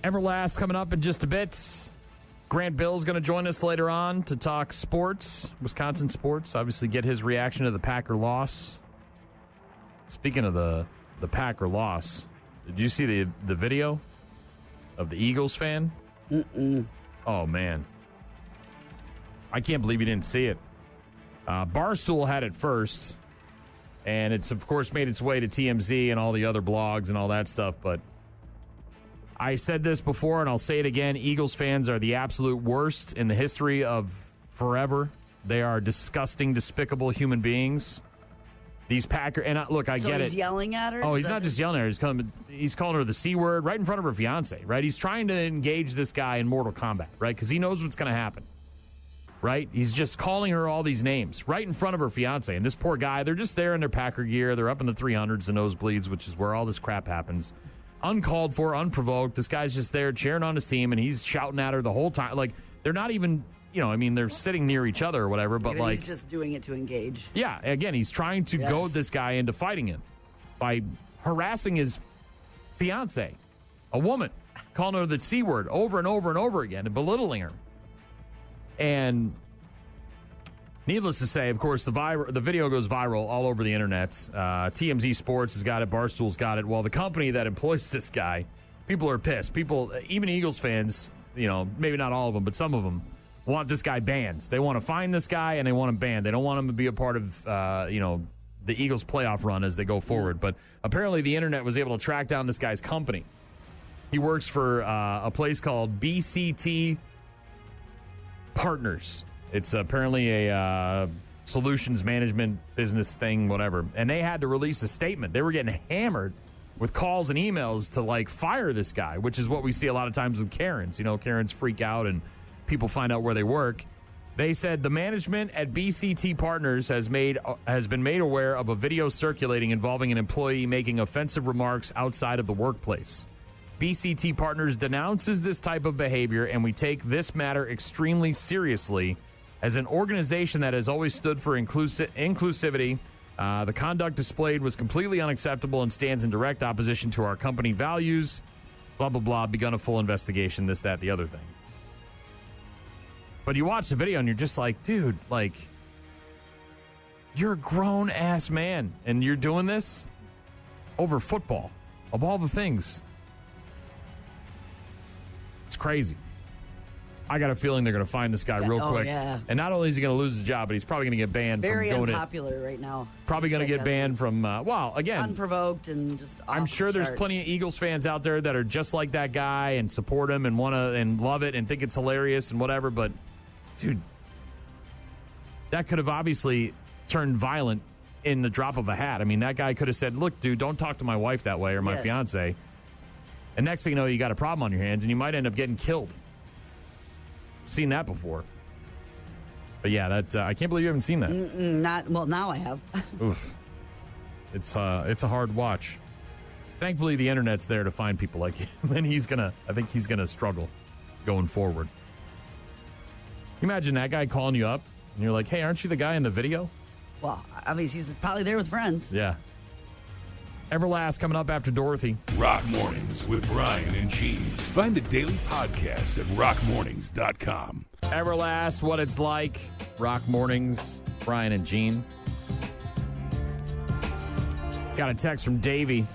Everlast coming up in just a bit. Grant Bill's going to join us later on to talk sports, Wisconsin sports. Obviously, get his reaction to the Packer loss. Speaking of the Packer loss, did you see the video of the Eagles fan? Oh, man. I can't believe you didn't see it. Barstool had it first, And it's, of course, made its way to TMZ and all the other blogs and all that stuff. But I said this before, and I'll say it again. Eagles fans are the absolute worst in the history of forever. They are disgusting, despicable human beings. These Packers, and look, I get it. So he's yelling at her? Oh, he's not just yelling at her. He's calling her the C word right in front of her fiance, right? He's trying to engage this guy in Mortal Kombat, right? Because he knows what's going to happen, right? He's just calling her all these names right in front of her fiance. And this poor guy, they're just there in their Packer gear. They're up in the 300s, the nosebleeds, which is where all this crap happens. Uncalled for, unprovoked. This guy's just there cheering on his team, and he's shouting at her the whole time. Like, they're not even... they're sitting near each other or whatever, but he's just doing it to engage. Yeah, again, he's trying to goad this guy into fighting him by harassing his fiance, a woman, calling her the C word over and over and over again and belittling her. And needless to say, of course, the video goes viral all over the internet. TMZ Sports has got it. Barstool's got it. Well, the company that employs this guy, people are pissed. People, even Eagles fans, maybe not all of them, but some of them, want this guy banned. They want to find this guy and they want him banned. They don't want him to be a part of, the Eagles playoff run as they go forward. But apparently the internet was able to track down this guy's company. He works for a place called BCT Partners. It's apparently a solutions management business thing, whatever. And they had to release a statement. They were getting hammered with calls and emails to, fire this guy, which is what we see a lot of times with Karens. Karens freak out and people find out where they work. They said the management at BCT Partners has been made aware of a video circulating involving an employee making offensive remarks outside of the workplace. BCT Partners denounces this type of behavior, and we take this matter extremely seriously. As an organization that has always stood for inclusivity, the conduct displayed was completely unacceptable and stands in direct opposition to our company values. Blah, blah, blah. Begun a full investigation, this, that, the other thing. But you watch the video and you're just like, dude, you're a grown-ass man and you're doing this over football, of all the things. It's crazy. I got a feeling they're going to find this guy real quick. Yeah. And not only is he going to lose his job, but he's probably going to get banned from going Very unpopular right now. Probably going to get banned from, again. Unprovoked and just off I'm sure there's plenty of Eagles fans out there that are just like that guy and support him and want to and love it and think it's hilarious and whatever, but dude, that could have obviously turned violent in the drop of a hat. I mean, that guy could have said, look, dude, don't talk to my wife that way or my fiance. And next thing you know, you got a problem on your hands and you might end up getting killed. Seen that before. But yeah, I can't believe you haven't seen that. Now I have. Oof. It's a hard watch. Thankfully, the internet's there to find people like him, and I think he's gonna struggle going forward. Imagine that guy calling you up, and you're like, hey, aren't you the guy in the video? Well, obviously, he's probably there with friends. Yeah. Everlast coming up after Dorothy. Rock Mornings with Brian and Gene. Find the daily podcast at rockmornings.com. Everlast, What It's Like. Rock Mornings, Brian and Gene. Got a text from Davey.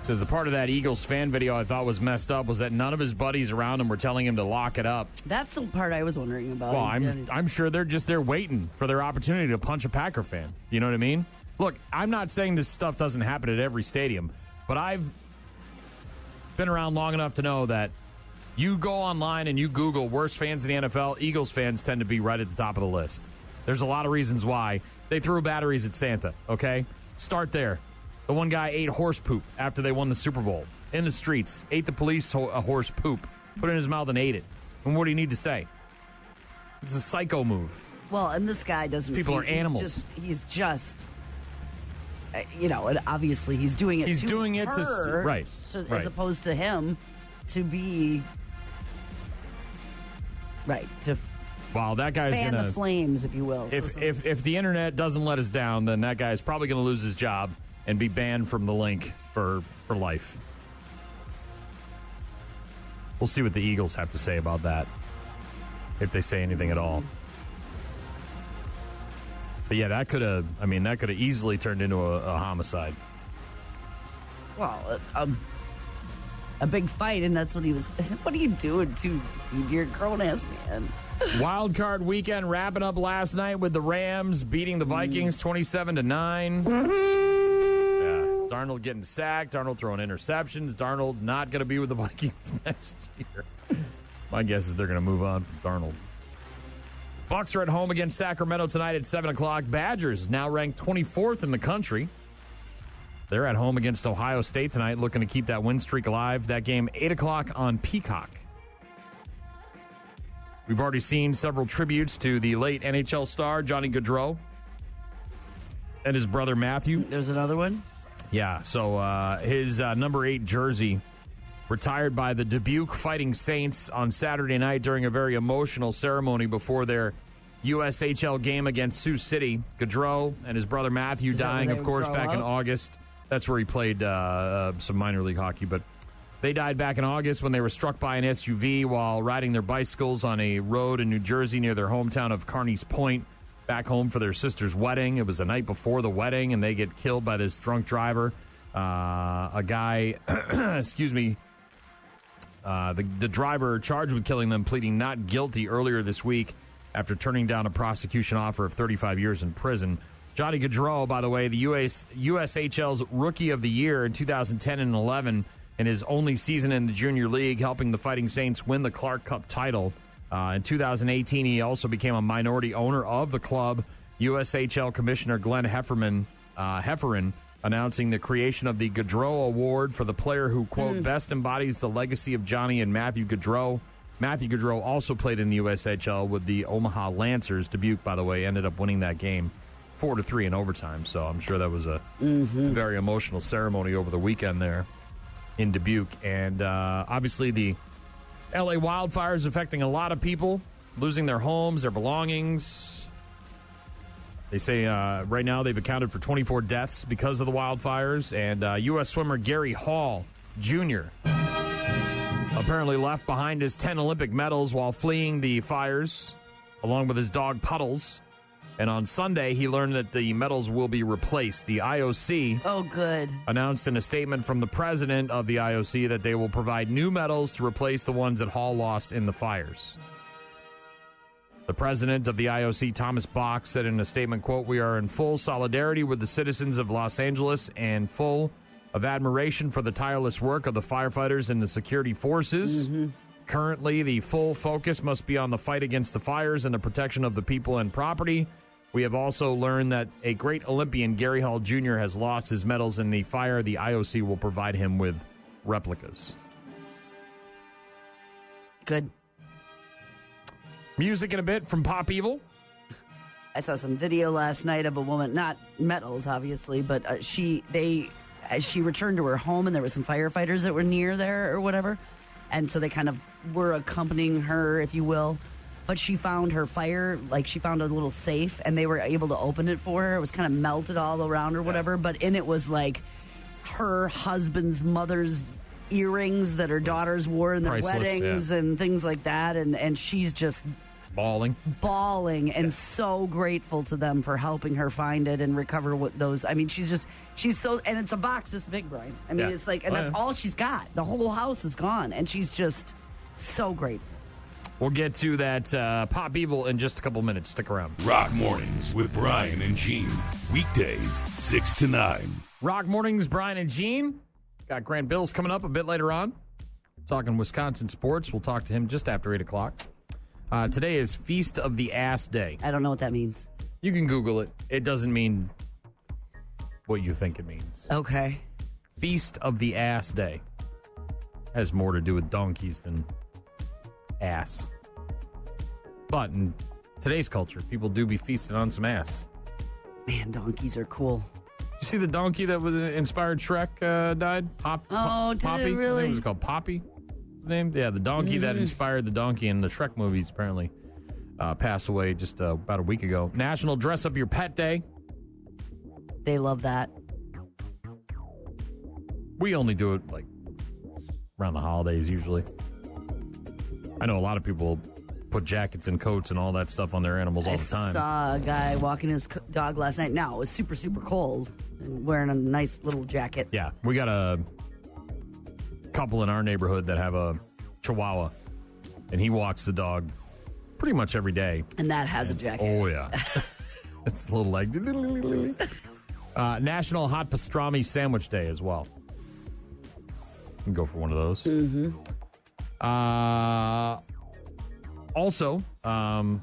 Says the part of that Eagles fan video I thought was messed up was that none of his buddies around him were telling him to lock it up. That's the part I was wondering about. Well, I'm sure they're just there waiting for their opportunity to punch a Packer fan. You know what I mean? Look, I'm not saying this stuff doesn't happen at every stadium, but I've been around long enough to know that you go online and you Google worst fans in the NFL, Eagles fans tend to be right at the top of the list. There's a lot of reasons why. They threw batteries at Santa, okay? Start there. The one guy ate horse poop after they won the Super Bowl. In the streets. Ate the police horse poop. Put it in his mouth and ate it. And what do you need to say? It's a psycho move. Well, and this guy doesn't. People are animals. He's just and obviously he's doing it to her, right. So, as opposed to him to be right to wow, that guy's fan gonna the flames, if you will. If the internet doesn't let us down, then that guy's probably going to lose his job and be banned from the link for life. We'll see what the Eagles have to say about that, if they say anything at all. But yeah, that could have easily turned into a homicide. Well, a big fight, and that's what he was. What are you doing to your grown-ass man? Wild card weekend wrapping up last night with the Rams beating the Vikings 27-9. Yeah, Darnold getting sacked. Darnold throwing interceptions. Darnold not going to be with the Vikings next year. My guess is they're going to move on from Darnold. Bucs are at home against Sacramento tonight at 7 o'clock. Badgers now ranked 24th in the country. They're at home against Ohio State tonight, looking to keep that win streak alive. That game, 8 o'clock on Peacock. We've already seen several tributes to the late NHL star, Johnny Gaudreau, and his brother, Matthew. There's another one? Yeah, so his number 8 jersey retired by the Dubuque Fighting Saints on Saturday night during a very emotional ceremony before their USHL game against Sioux City. Gaudreau and his brother Matthew dying, of course, back in August. That's where he played some minor league hockey, but they died back in August when they were struck by an SUV while riding their bicycles on a road in New Jersey near their hometown of Carneys Point, back home for their sister's wedding. It was the night before the wedding, and they get killed by this drunk driver. A guy, excuse me, the driver charged with killing them, pleading not guilty earlier this week after turning down a prosecution offer of 35 years in prison. Johnny Gaudreau, by the way, the USHL's Rookie of the Year in 2010 and 11, in his only season in the junior league, helping the Fighting Saints win the Clark Cup title. In 2018, he also became a minority owner of the club. USHL Commissioner Glenn Heffernan announcing the creation of the Gaudreau Award for the player who, quote, best embodies the legacy of Johnny and Matthew Gaudreau. Matthew Gaudreau also played in the USHL with the Omaha Lancers. Dubuque, by the way, ended up winning that game 4-3 in overtime. So I'm sure that was a very emotional ceremony over the weekend there in Dubuque. And obviously the L.A. wildfires affecting a lot of people, losing their homes, their belongings. They say right now they've accounted for 24 deaths because of the wildfires. And U.S. swimmer Gary Hall Jr. apparently left behind his 10 Olympic medals while fleeing the fires, along with his dog Puddles. And on Sunday, he learned that the medals will be replaced. The IOC announced in a statement from the president of the IOC that they will provide new medals to replace the ones that Hall lost in the fires. The president of the IOC, Thomas Bach, said in a statement, quote, "We are in full solidarity with the citizens of Los Angeles and full of admiration for the tireless work of the firefighters and the security forces. Currently, the full focus must be on the fight against the fires and the protection of the people and property. We have also learned that a great Olympian, Gary Hall Jr., has lost his medals in the fire. The IOC will provide him with replicas." Good. Music in a bit from Pop Evil. I saw some video last night of a woman, not medals, obviously, but she returned to her home, and there were some firefighters that were near there or whatever. And so they kind of were accompanying her, if you will. But she found her she found a little safe, and they were able to open it for her. It was kind of melted all around or whatever. But in it was like her husband's mother's earrings that her daughters wore in their weddings and things like that. And she's just bawling and so grateful to them for helping her find it and recover what those. I mean, she's so, and it's a box this big, Brian. I mean, it's like, and that's all she's got. The whole house is gone, and she's just so grateful. We'll get to that Pop Evil in just a couple minutes. Stick around. Rock Mornings with Brian and Gene. Weekdays, 6 to 9. Rock Mornings, Brian and Gene. Got Grant Bills coming up a bit later on. Talking Wisconsin sports. We'll talk to him just after 8 o'clock. Today is Feast of the Ass Day. I don't know what that means. You can Google it. It doesn't mean what you think it means. Okay. Feast of the Ass Day. Has more to do with donkeys than ass. But in today's culture, people do be feasting on some ass. Man, donkeys are cool. You see the donkey that was inspired Shrek died? Did it really? I think it was called Poppy. His name? Yeah, the donkey that inspired the donkey in the Shrek movies apparently passed away just about a week ago. National Dress Up Your Pet Day. They love that. We only do it like around the holidays usually. I know a lot of people put jackets and coats and all that stuff on their animals all the time. I saw a guy walking his dog last night. Now, it was super, super cold and wearing a nice little jacket. Yeah, we got a couple in our neighborhood that have a Chihuahua, and he walks the dog pretty much every day. And that has a jacket. Oh, yeah. It's a little like... National Hot Pastrami Sandwich Day as well. You can go for one of those. Mm-hmm. Also, a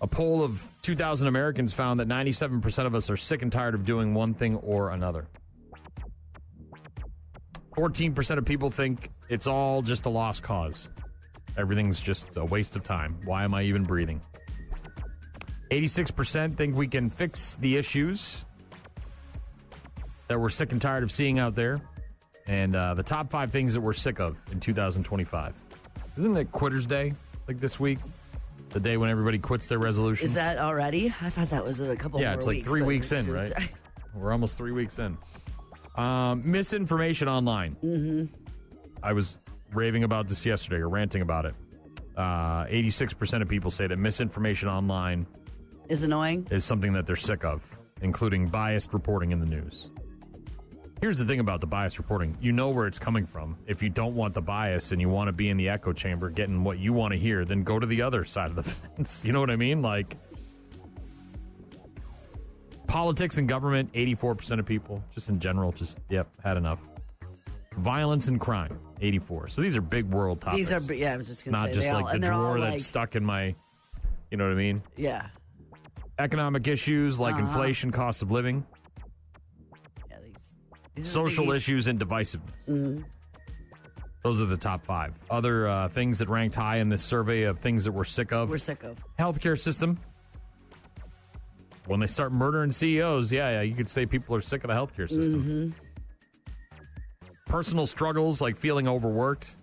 poll of 2,000 Americans found that 97% of us are sick and tired of doing one thing or another. 14% of people think it's all just a lost cause. Everything's just a waste of time. Why am I even breathing? 86% think we can fix the issues that we're sick and tired of seeing out there. And the top 5 things that we're sick of in 2025. Isn't it Quitter's Day, like this week? The day when everybody quits their resolutions? Is that already? I thought that was a couple more weeks. Yeah, it's like 3 weeks in, right? We're almost 3 weeks in. Misinformation online. Mm-hmm. I was raving about this yesterday, or ranting about it. 86% of people say that misinformation online is annoying. Is something that they're sick of, including biased reporting in the news. Here's the thing about the biased reporting. You know where it's coming from. If you don't want the bias and you want to be in the echo chamber getting what you want to hear, then go to the other side of the fence. You know what I mean? Like, politics and government, 84% of people, just in general, had enough. Violence and crime, 84. So these are big world topics. These are, I was just going to say. Not just like the drawer that's stuck in my, you know what I mean? Yeah. Economic issues like inflation, cost of living. Social issues and divisiveness. Mm-hmm. Those are the top 5. Other things that ranked high in this survey of things that we're sick of. Healthcare system. When they start murdering CEOs, you could say people are sick of the healthcare system. Mm-hmm. Personal struggles like feeling overworked.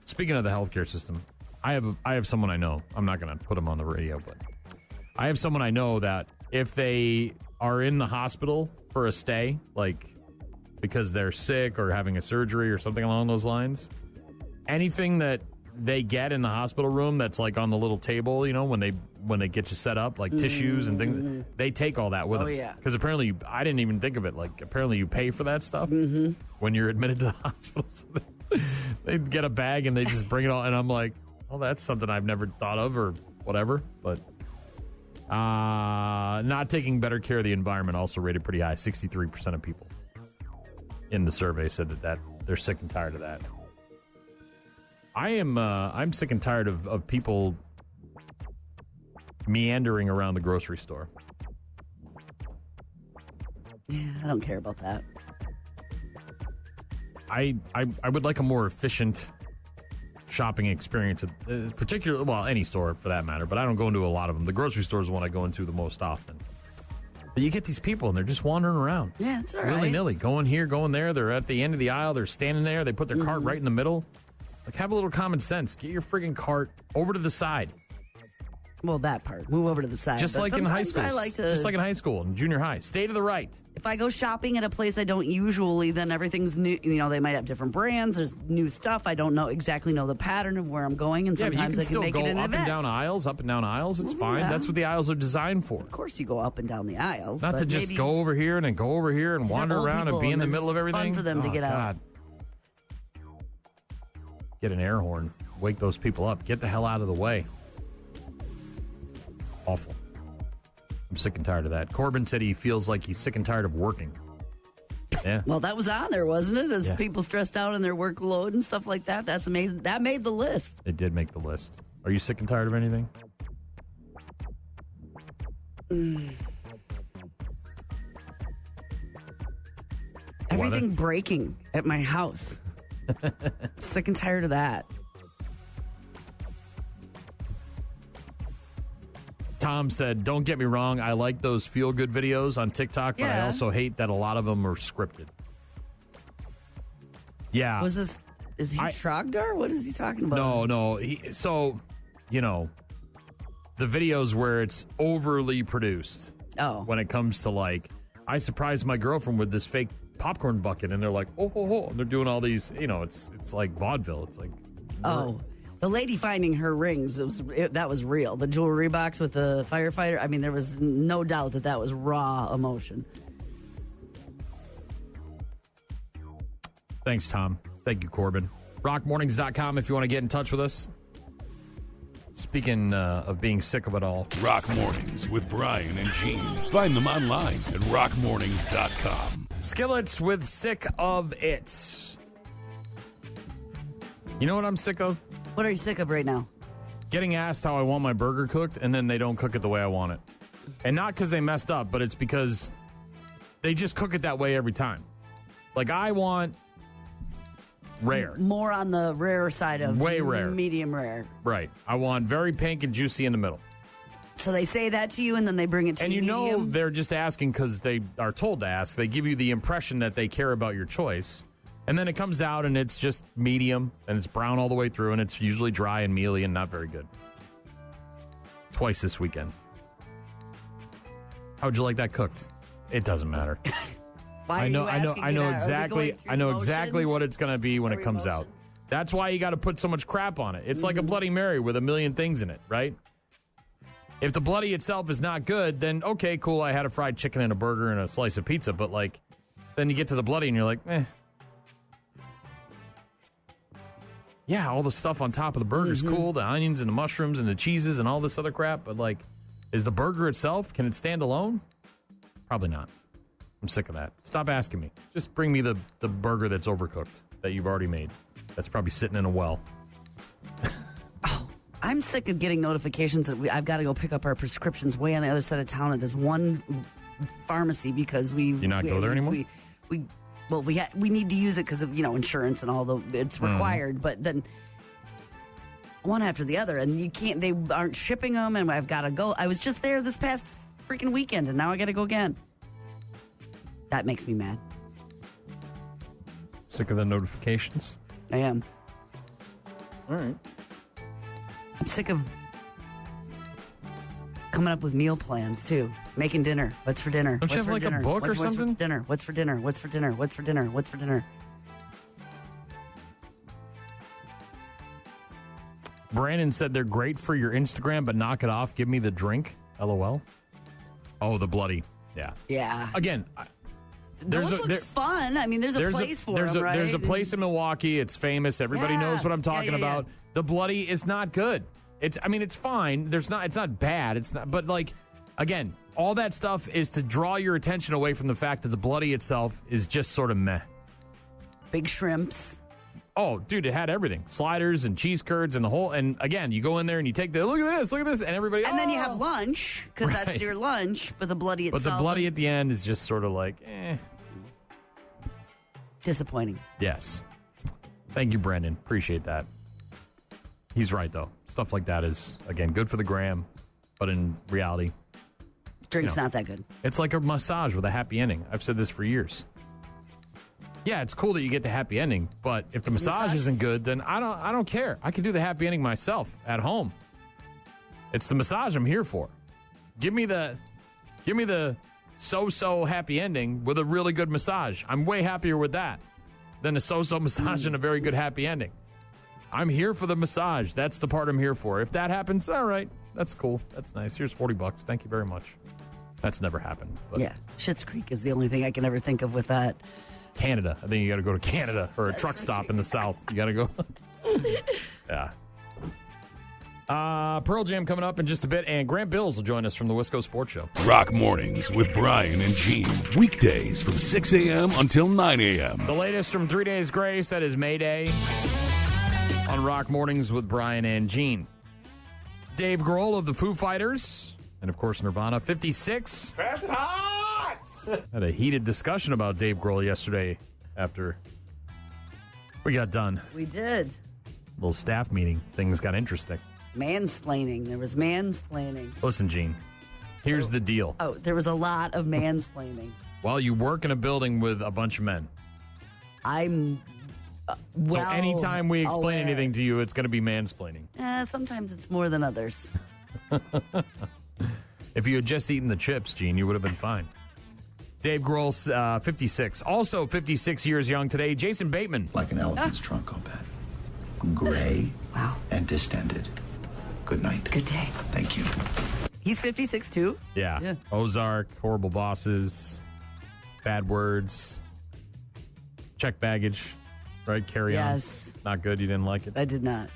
Speaking of the healthcare system, I have someone I know. I'm not going to put him on the radio, but I have someone I know that if they are in the hospital for a stay, like because they're sick or having a surgery or something along those lines, anything that they get in the hospital room that's like on the little table, you know, when they get you set up, like tissues and things, they take all that with them. Yeah. Because apparently, I didn't even think of it. Like, apparently you pay for that stuff when you're admitted to the hospital. So they get a bag and they just bring it all. And I'm like, well, that's something I've never thought of or whatever. But not taking better care of the environment also rated pretty high. 63% of people in the survey said that they're sick and tired of that. I'm sick and tired of people meandering around the grocery store. Yeah, I don't care about that. I would like a more efficient shopping experience, particularly, well, any store for that matter, but I don't go into a lot of them. The grocery store is the one I go into the most often. But you get these people, and they're just wandering around. Yeah, it's all right. Willy-nilly, going here, going there. They're at the end of the aisle. They're standing there. They put their cart right in the middle. Like, have a little common sense. Get your friggin' cart over to the side. Well, that part. Move over to the side. Just like in high school. Just like in high school and junior high. Stay to the right. If I go shopping at a place I don't usually, then everything's new. You know, they might have different brands. There's new stuff. I don't exactly know the pattern of where I'm going, and sometimes I can make it an event. Up and down aisles. It's fine. Yeah. That's what the aisles are designed for. Of course, you go up and down the aisles. Not to just go over here and then go over here and wander around and be in the middle of everything. Fun for them to get out. Get an air horn. Wake those people up. Get the hell out of the way. Awful. I'm sick and tired of that. Corbin said he feels like he's sick and tired of working. Yeah. Well, that was on there, wasn't it? As people stressed out in their workload and stuff like that. That's amazing. That made the list. It did make the list. Are you sick and tired of anything? Everything breaking at my house. Sick and tired of that. Tom said, don't get me wrong, I like those feel-good videos on TikTok, but I also hate that a lot of them are scripted. Yeah. Is he Trogdor? What is he talking about? No. So, you know, the videos where it's overly produced. Oh. When it comes to, like, I surprised my girlfriend with this fake popcorn bucket, and they're like, oh. And they're doing all these, you know, it's like vaudeville. It's like... Oh. The lady finding her rings, that was real. The jewelry box with the firefighter, I mean, there was no doubt that was raw emotion. Thanks, Tom. Thank you, Corbin. Rockmornings.com if you want to get in touch with us. Speaking of being sick of it all. Rock Mornings with Brian and Gene. Find them online at rockmornings.com. Skillets with sick of it. You know what I'm sick of? What are you sick of right now? Getting asked how I want my burger cooked, and then they don't cook it the way I want it. And not because they messed up, but it's because they just cook it that way every time. Like, I want rare. More on the rare side of way rare. Medium rare. Right. I want very pink and juicy in the middle. So they say that to you, and then they bring it to you. And you medium? know they're just asking because they are told to ask. They give you the impression that they care about your choice. And then it comes out, and it's just medium, and it's brown all the way through, and it's usually dry and mealy and not very good. Twice this weekend. How would you like that cooked? It doesn't matter. Why are you asking I know that? exactly. I know exactly what it's going to be when it comes out. That's why you got to put so much crap on it. It's like a Bloody Mary with a million things in it, right? If the Bloody itself is not good, then okay, cool. I had a fried chicken and a burger and a slice of pizza, but like, then you get to the Bloody and you're like, eh. Yeah, all the stuff on top of the burger's cool, the onions and the mushrooms and the cheeses and all this other crap, but like, is the burger itself, can it stand alone? Probably not. I'm sick of that. Stop asking me. Just bring me the burger that's overcooked, that you've already made. That's probably sitting in a well. I'm sick of getting notifications that I've got to go pick up our prescriptions way on the other side of town at this one pharmacy because we... Do you not go there anymore? We need to use it because of, insurance and all it's required, but then one after the other, and you can't, they aren't shipping them, and I've got to go. I was just there this past freaking weekend, and now I got to go again. That makes me mad. Sick of the notifications? I am. All right. I'm sick of coming up with meal plans, too. Making dinner. What's for dinner? Don't you have like a book or something? What's for dinner? What's for dinner? What's for dinner? What's for dinner? What's for dinner? Brandon said they're great for your Instagram, but knock it off. Give me the drink. LOL. Oh, the Bloody. Yeah. Yeah. Again, those look fun. I mean, there's a place for them, right? There's a place in Milwaukee. It's famous. Everybody knows what I'm talking about. The Bloody is not good. It's fine. It's not bad. It's not. But like, again, all that stuff is to draw your attention away from the fact that the Bloody itself is just sort of meh. Big shrimps. Oh, dude, it had everything. Sliders and cheese curds and the whole... And again, you go in there and you take look at this, and everybody... And then you have lunch, because that's your lunch, but the Bloody itself... But the Bloody at the end is just sort of like, disappointing. Yes. Thank you, Brandon. Appreciate that. He's right, though. Stuff like that is, again, good for the gram, but in reality... Drink's not that good. It's like a massage with a happy ending. I've said this for years. Yeah, it's cool that you get the happy ending, but if the massage isn't good, then I don't care. I can do the happy ending myself at home. It's the massage I'm here for. Give me the so-so happy ending with a really good massage. I'm way happier with that than a so-so massage and a very good happy ending. I'm here for the massage. That's the part I'm here for. If that happens, all right, that's cool. That's nice. Here's $40. Thank you very much. That's never happened. But. Yeah, Schitt's Creek is the only thing I can ever think of with that. Canada. I think you got to go to Canada or a truck stop in the South. You got to go. Yeah. Pearl Jam coming up in just a bit, and Grant Bills will join us from the Wisco Sports Show. Rock Mornings with Brian and Gene. Weekdays from 6 a.m. until 9 a.m. The latest from 3 Days Grace, that is May Day, on Rock Mornings with Brian and Gene. Dave Grohl of the Foo Fighters, and of course Nirvana, 56. Fast and hot! Had a heated discussion about Dave Grohl yesterday after we got done. We did. Little staff meeting. Things got interesting. Mansplaining. There was mansplaining. Listen, Gene, here's the deal. Oh, there was a lot of mansplaining. Well, you work in a building with a bunch of men. I'm so anytime we explain anything to you, it's going to be mansplaining. Sometimes it's more than others. If you had just eaten the chips, Gene, you would have been fine. Dave Grohl's 56. Also 56 years young today, Jason Bateman. Like an elephant's trunk, I'll bet. Gray and distended. Good night. Good day. Thank you. He's 56 too? Yeah. Ozark, Horrible Bosses, Bad Words, Check Baggage. right? Carry On. Yes. Not good. You didn't like it? I did not.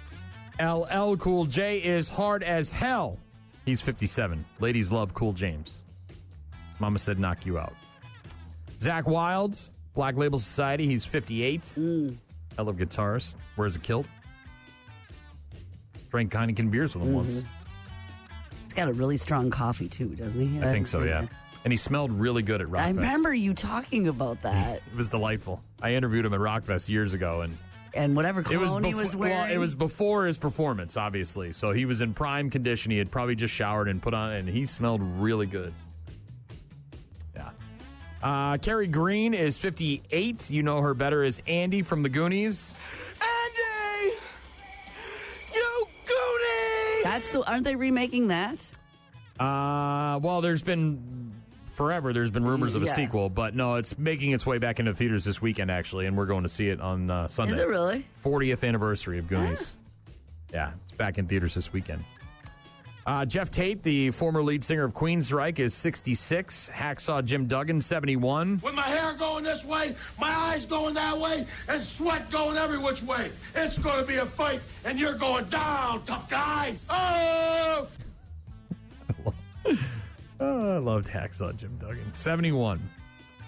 LL Cool J is hard as hell. He's 57. Ladies love Cool James. Mama said knock you out. Zach Wilde, Black Label Society. He's 58. Hell of a guitarist. Wears a kilt. Drank Heineken beers with him once. He's got a really strong coffee, too, doesn't he? I think so, yeah. And he smelled really good at Rockfest. I remember you talking about that. It was delightful. I interviewed him at Rockfest years ago, and whatever cologne he was wearing. Well, it was before his performance, obviously. So he was in prime condition. He had probably just showered and put on, and he smelled really good. Yeah. Carrie Green is 58. You know her better as Andy from the Goonies. Andy! You Goonies! Aren't they remaking that? Well, there's been rumors of a sequel, but no, it's making its way back into theaters this weekend, actually, and we're going to see it on Sunday. Is it really? 40th anniversary of Goonies. Yeah, it's back in theaters this weekend. Jeff Tate, the former lead singer of Queensryche, is 66. Hacksaw Jim Duggan, 71. With my hair going this way, my eyes going that way, and sweat going every which way. It's going to be a fight, and you're going down, tough guy. Oh! I loved Hacksaw Jim Duggan. 71.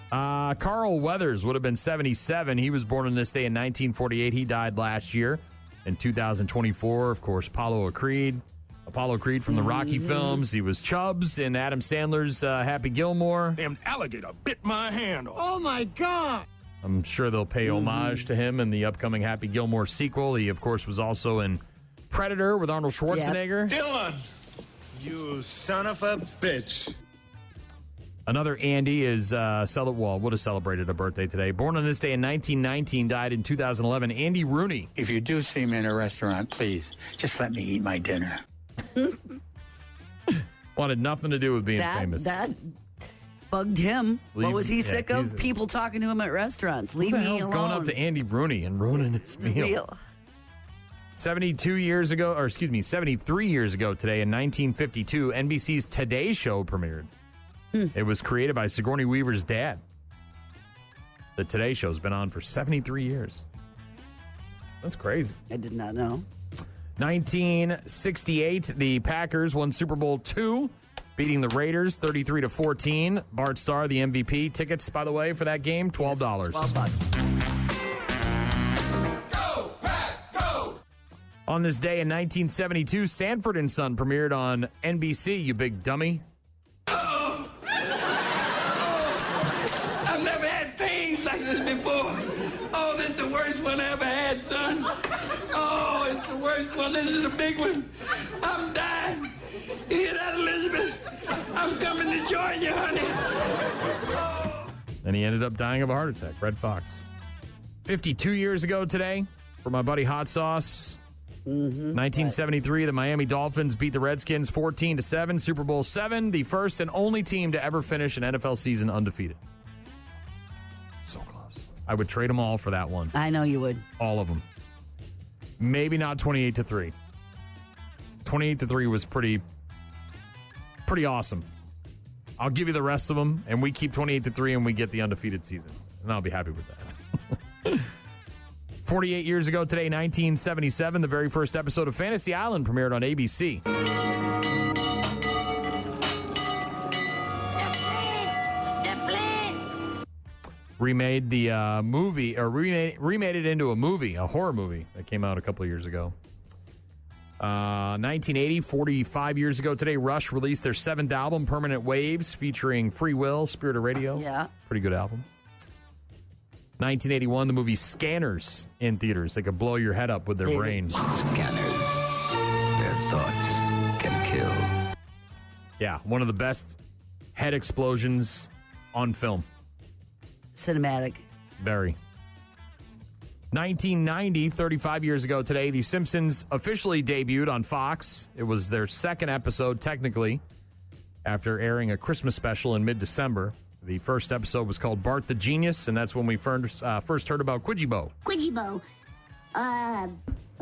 Carl Weathers would have been 77. He was born on this day in 1948. He died last year in 2024. Of course, Apollo Creed from the Rocky films. He was Chubbs in Adam Sandler's Happy Gilmore. Damn alligator bit my hand off. Oh, my God. I'm sure they'll pay homage to him in the upcoming Happy Gilmore sequel. He, of course, was also in Predator with Arnold Schwarzenegger. Yep. Dylan, you son of a bitch. Another Andy is would have celebrated a birthday today. Born on this day in 1919, died in 2011. Andy Rooney. If you do see me in a restaurant, please just let me eat my dinner. Wanted nothing to do with being famous. That bugged him. What was he sick of? People talking to him at restaurants. Leave me alone. Going up to Andy Rooney and ruining his meal. 73 years ago today in 1952, NBC's Today Show premiered. It was created by Sigourney Weaver's dad. The Today Show's been on for 73 years. That's crazy. I did not know. 1968, the Packers won Super Bowl II, beating the Raiders 33-14. Bart Starr, the MVP. Tickets, by the way, for that game, $12. $12. Go, Pack, go! On this day in 1972, Sanford and Son premiered on NBC, you big dummy. I've never had pains like this before. Oh, this is the worst one I ever had, son. Oh, it's the worst one. This is a big one. I'm dying. You hear that, Elizabeth? I'm coming to join you, honey. And he ended up dying of a heart attack. Red Fox. 52 years ago today, for my buddy Hot Sauce. 1973, the Miami Dolphins beat the Redskins 14-7, Super Bowl VII, the first and only team to ever finish an NFL season undefeated. So close. I would trade them all for that one. I know you would. All of them. Maybe not 28-3. 28-3 was pretty awesome. I'll give you the rest of them, and we keep 28-3, and we get the undefeated season. And I'll be happy with that. 48 years ago today, 1977, the very first episode of Fantasy Island premiered on ABC. Remade the movie, or remade it into a movie, a horror movie that came out a couple of years ago. 1980, 45 years ago today, Rush released their 7th album, Permanent Waves, featuring Free Will, Spirit of Radio. Yeah. Pretty good album. 1981, the movie Scanners in theaters. They could blow your head up with their brain. Scanners. Their thoughts can kill. Yeah, one of the best head explosions on film. Cinematic. Very. 1990, 35 years ago today, The Simpsons officially debuted on Fox. It was their second episode, technically, after airing a Christmas special in mid-December. The first episode was called Bart the Genius, and that's when we first heard about Quidgibo. Quidgibo. A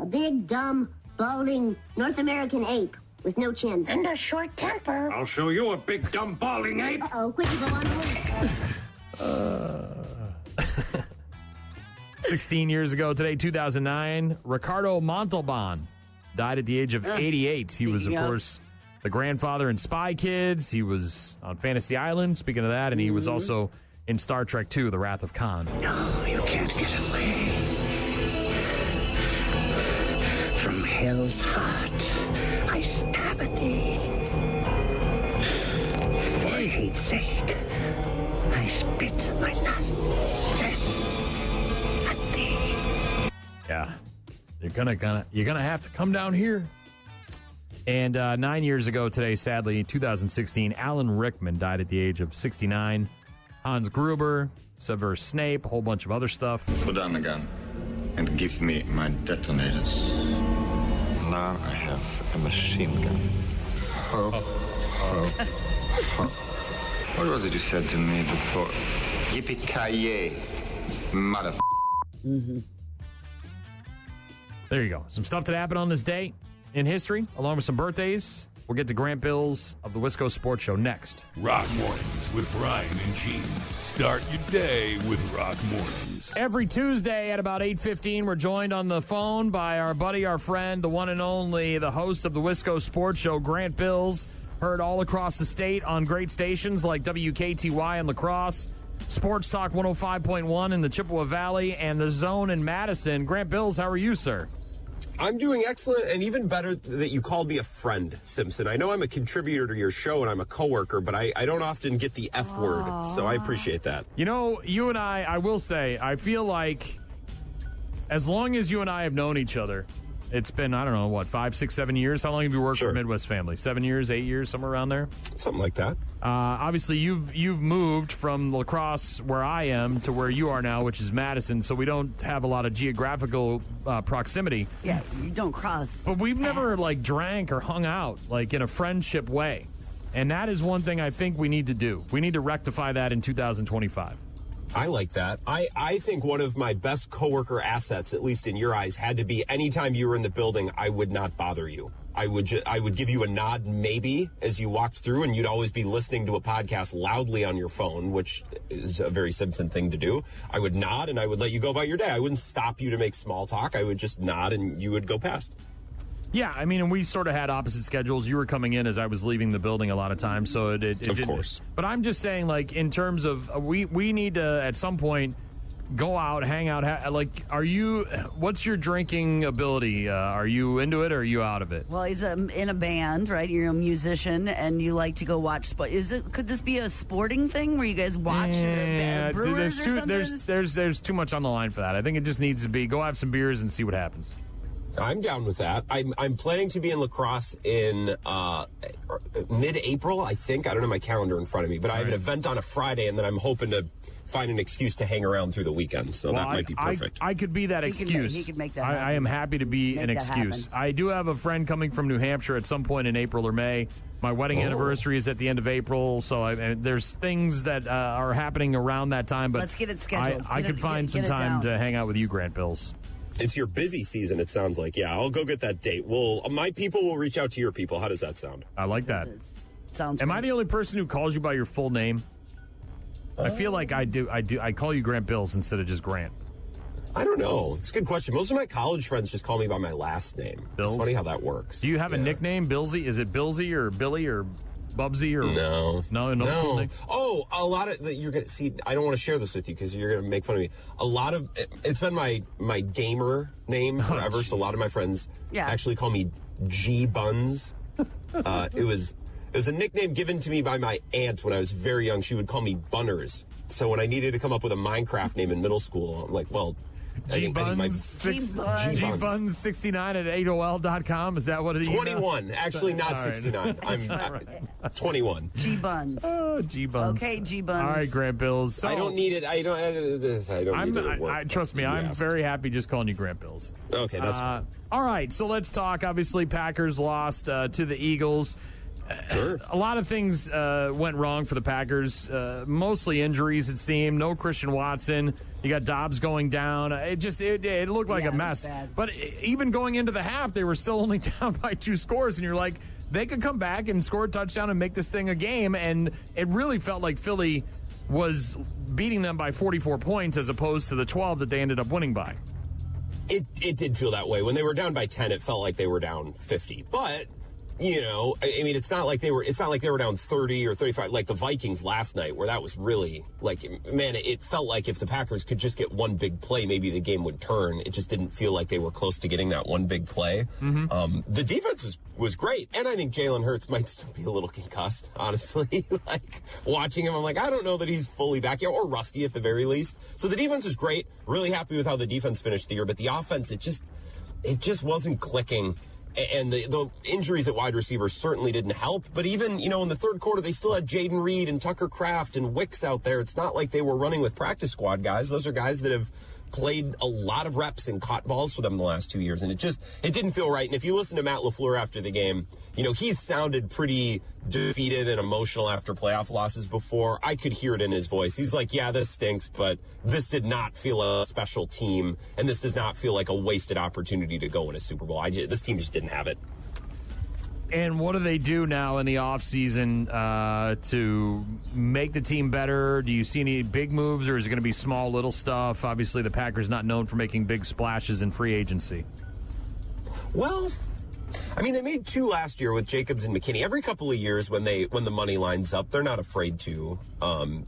big, dumb, balding North American ape with no chin. And a short temper. I'll show you a big, dumb, balding ape. Uh-oh, Quidgibo on the loose. 16 years ago today, 2009, Ricardo Montalban died at the age of 88. He was, of course, the grandfather in Spy Kids. He was on Fantasy Island, speaking of that, and he was also in Star Trek II, The Wrath of Khan. No, you can't get away from hell's heart. I stab at thee. For hate's sake, I spit my last breath at thee. Yeah, you're gonna have to come down here. And 9 years ago today, sadly, 2016, Alan Rickman died at the age of 69. Hans Gruber, Severus Snape, a whole bunch of other stuff. Put down the gun and give me my detonators. Now I have a machine gun. What was it you said to me before? Yippee-ki-yay, motherfucker. Mm-hmm. There you go. Some stuff that happened on this day in history, along with some birthdays. We'll get to Grant Bills of the Wisco Sports Show next. Rock Mornings with Brian and Gene. Start your day with Rock Mornings. Every Tuesday at about 8:15, we're joined on the phone by our buddy, our friend, the one and only, the host of the Wisco Sports Show, Grant Bills. Heard all across the state on great stations like WKTY in La Crosse, Sports Talk 105.1 in the Chippewa Valley, and The Zone in Madison. Grant Bills, how are you, sir? I'm doing excellent, and even better that you called me a friend, Simpson. I know I'm a contributor to your show, and I'm a coworker, but I don't often get the F word, so I appreciate that. You know, you and I will say, I feel like as long as you and I have known each other, it's been, I don't know, what, 5, 6, 7 years? How long have you worked for Midwest Family? 7 years, 8 years, somewhere around there? Something like that. Obviously, you've moved from La Crosse, where I am, to where you are now, which is Madison, so we don't have a lot of geographical proximity. Yeah, you don't cross. But we've never, drank or hung out, in a friendship way. And that is one thing I think we need to do. We need to rectify that in 2025. I like that. I think one of my best coworker assets, at least in your eyes, had to be anytime you were in the building, I would not bother you. I would give you a nod maybe as you walked through, and you'd always be listening to a podcast loudly on your phone, which is a very Simpson thing to do. I would nod and I would let you go about your day. I wouldn't stop you to make small talk. I would just nod and you would go past. Yeah, I mean, and we sort of had opposite schedules. You were coming in as I was leaving the building a lot of times, so it of course. But I'm just saying, in terms of we need to at some point go out, hang out. What's your drinking ability? Are you into it or are you out of it? Well, he's in a band, right? You're a musician, and you like to go watch sport. Could this be a sporting thing where you guys watch Brewers or something? There's too much on the line for that. I think it just needs to be go have some beers and see what happens. I'm down with that. I'm planning to be in La Crosse in mid-April, I think. I don't have my calendar in front of me, but I have an event on a Friday, and then I'm hoping to find an excuse to hang around through the weekend, so that might be perfect. I could be that excuse. He could make that happen. I am happy to be an excuse. I do have a friend coming from New Hampshire at some point in April or May. My wedding anniversary is at the end of April, so there's things that are happening around that time. But let's get it scheduled. I could find some time to hang out with you, Grant Bills. It's your busy season, it sounds like. Yeah, I'll go get that date. My people will reach out to your people. How does that sound? I like that. Sounds. Am I the only person who calls you by your full name? I feel like I do. I call you Grant Bills instead of just Grant. I don't know. It's a good question. Most of my college friends just call me by my last name. Bills? It's funny how that works. Do you have a nickname, Billsy? Is it Billsy or Billy or Bubsy or no? Cool name? Oh, a lot of you're gonna see. I don't want to share this with you because you're gonna make fun of me. A lot of it's been my gamer name forever. So a lot of my friends actually call me G Buns. It was a nickname given to me by my aunt when I was very young. She would call me Bunners. So when I needed to come up with a Minecraft name in middle school, I'm like, well. Gbuns69 at AOL.com. Is that what it is? 21. Actually, not 69. I'm 21. G-Buns. Oh, G-Buns. Okay, G-Buns. All right, Grant Bills. So I don't need it. I don't need it at work. Trust me, I'm very happy just calling you Grant Bills. Okay, that's fine. All right, so let's talk. Obviously, Packers lost to the Eagles. Sure. A lot of things went wrong for the Packers. Mostly injuries, it seemed. No Christian Watson. You got Dobbs going down. It looked like a mess. But even going into the half, they were still only down by 2 scores. And you're like, they could come back and score a touchdown and make this thing a game. And it really felt like Philly was beating them by 44 points as opposed to the 12 that they ended up winning by. It did feel that way. When they were down by 10, it felt like they were down 50. But, you know, I mean, it's not like they were down 30 or 35 like the Vikings last night, where that was really like, man, it felt like if the Packers could just get one big play, maybe the game would turn. It just didn't feel like they were close to getting that one big play. The defense was great, and I think Jalen Hurts might still be a little concussed, honestly. Like, watching him, I'm like, I don't know that he's fully back yet, or rusty at the very least. So the defense was great. Really happy with how the defense finished the year, but the offense, it just wasn't clicking. And the injuries at wide receiver certainly didn't help. But even, you know, in the third quarter, they still had Jaden Reed and Tucker Kraft and Wicks out there. It's not like they were running with practice squad guys. Those are guys that have played a lot of reps and caught balls for them the last 2 years. And it didn't feel right. And if you listen to Matt LaFleur after the game, you know, he's sounded pretty defeated and emotional after playoff losses before. I could hear it in his voice. He's like, yeah, this stinks, but this did not feel a special team, and this does not feel like a wasted opportunity to go win a Super Bowl. This team just didn't have it. And what do they do now in the offseason to make the team better? Do you see any big moves, or is it going to be small, little stuff? Obviously, the Packers not known for making big splashes in free agency. Well, I mean, they made 2 last year with Jacobs and McKinney. Every couple of years when the money lines up, they're not afraid to.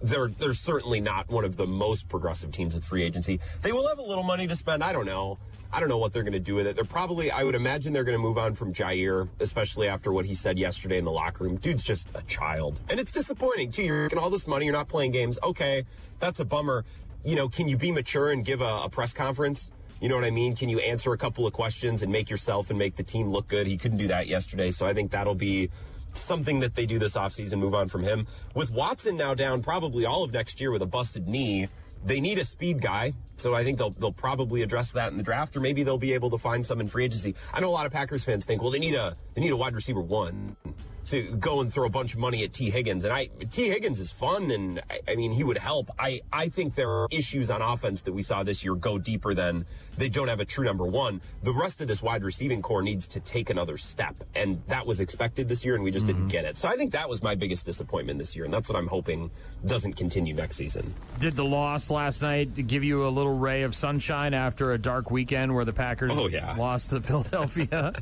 They're certainly not one of the most progressive teams with free agency. They will have a little money to spend. I don't know what they're going to do with it. They're probably, I would imagine they're going to move on from Jair, especially after what he said yesterday in the locker room. Dude's just a child. And it's disappointing, too. You're making all this money, you're not playing games. Okay, that's a bummer. You know, can you be mature and give a press conference? You know what I mean? Can you answer a couple of questions and make yourself and make the team look good? He couldn't do that yesterday, so I think that'll be something that they do this offseason, move on from him. With Watson now down probably all of next year with a busted knee, they need a speed guy, so I think they'll probably address that in the draft, or maybe they'll be able to find some in free agency. I know a lot of Packers fans think, well, they need a wide receiver 1 to go and throw a bunch of money at T. Higgins. And T. Higgins is fun, and I mean, he would help. I think there are issues on offense that we saw this year go deeper than they don't have a true number 1. The rest of this wide receiving core needs to take another step, and that was expected this year, and we just didn't get it. So I think that was my biggest disappointment this year, and that's what I'm hoping doesn't continue next season. Did the loss last night give you a little ray of sunshine after a dark weekend where the Packers lost to Philadelphia?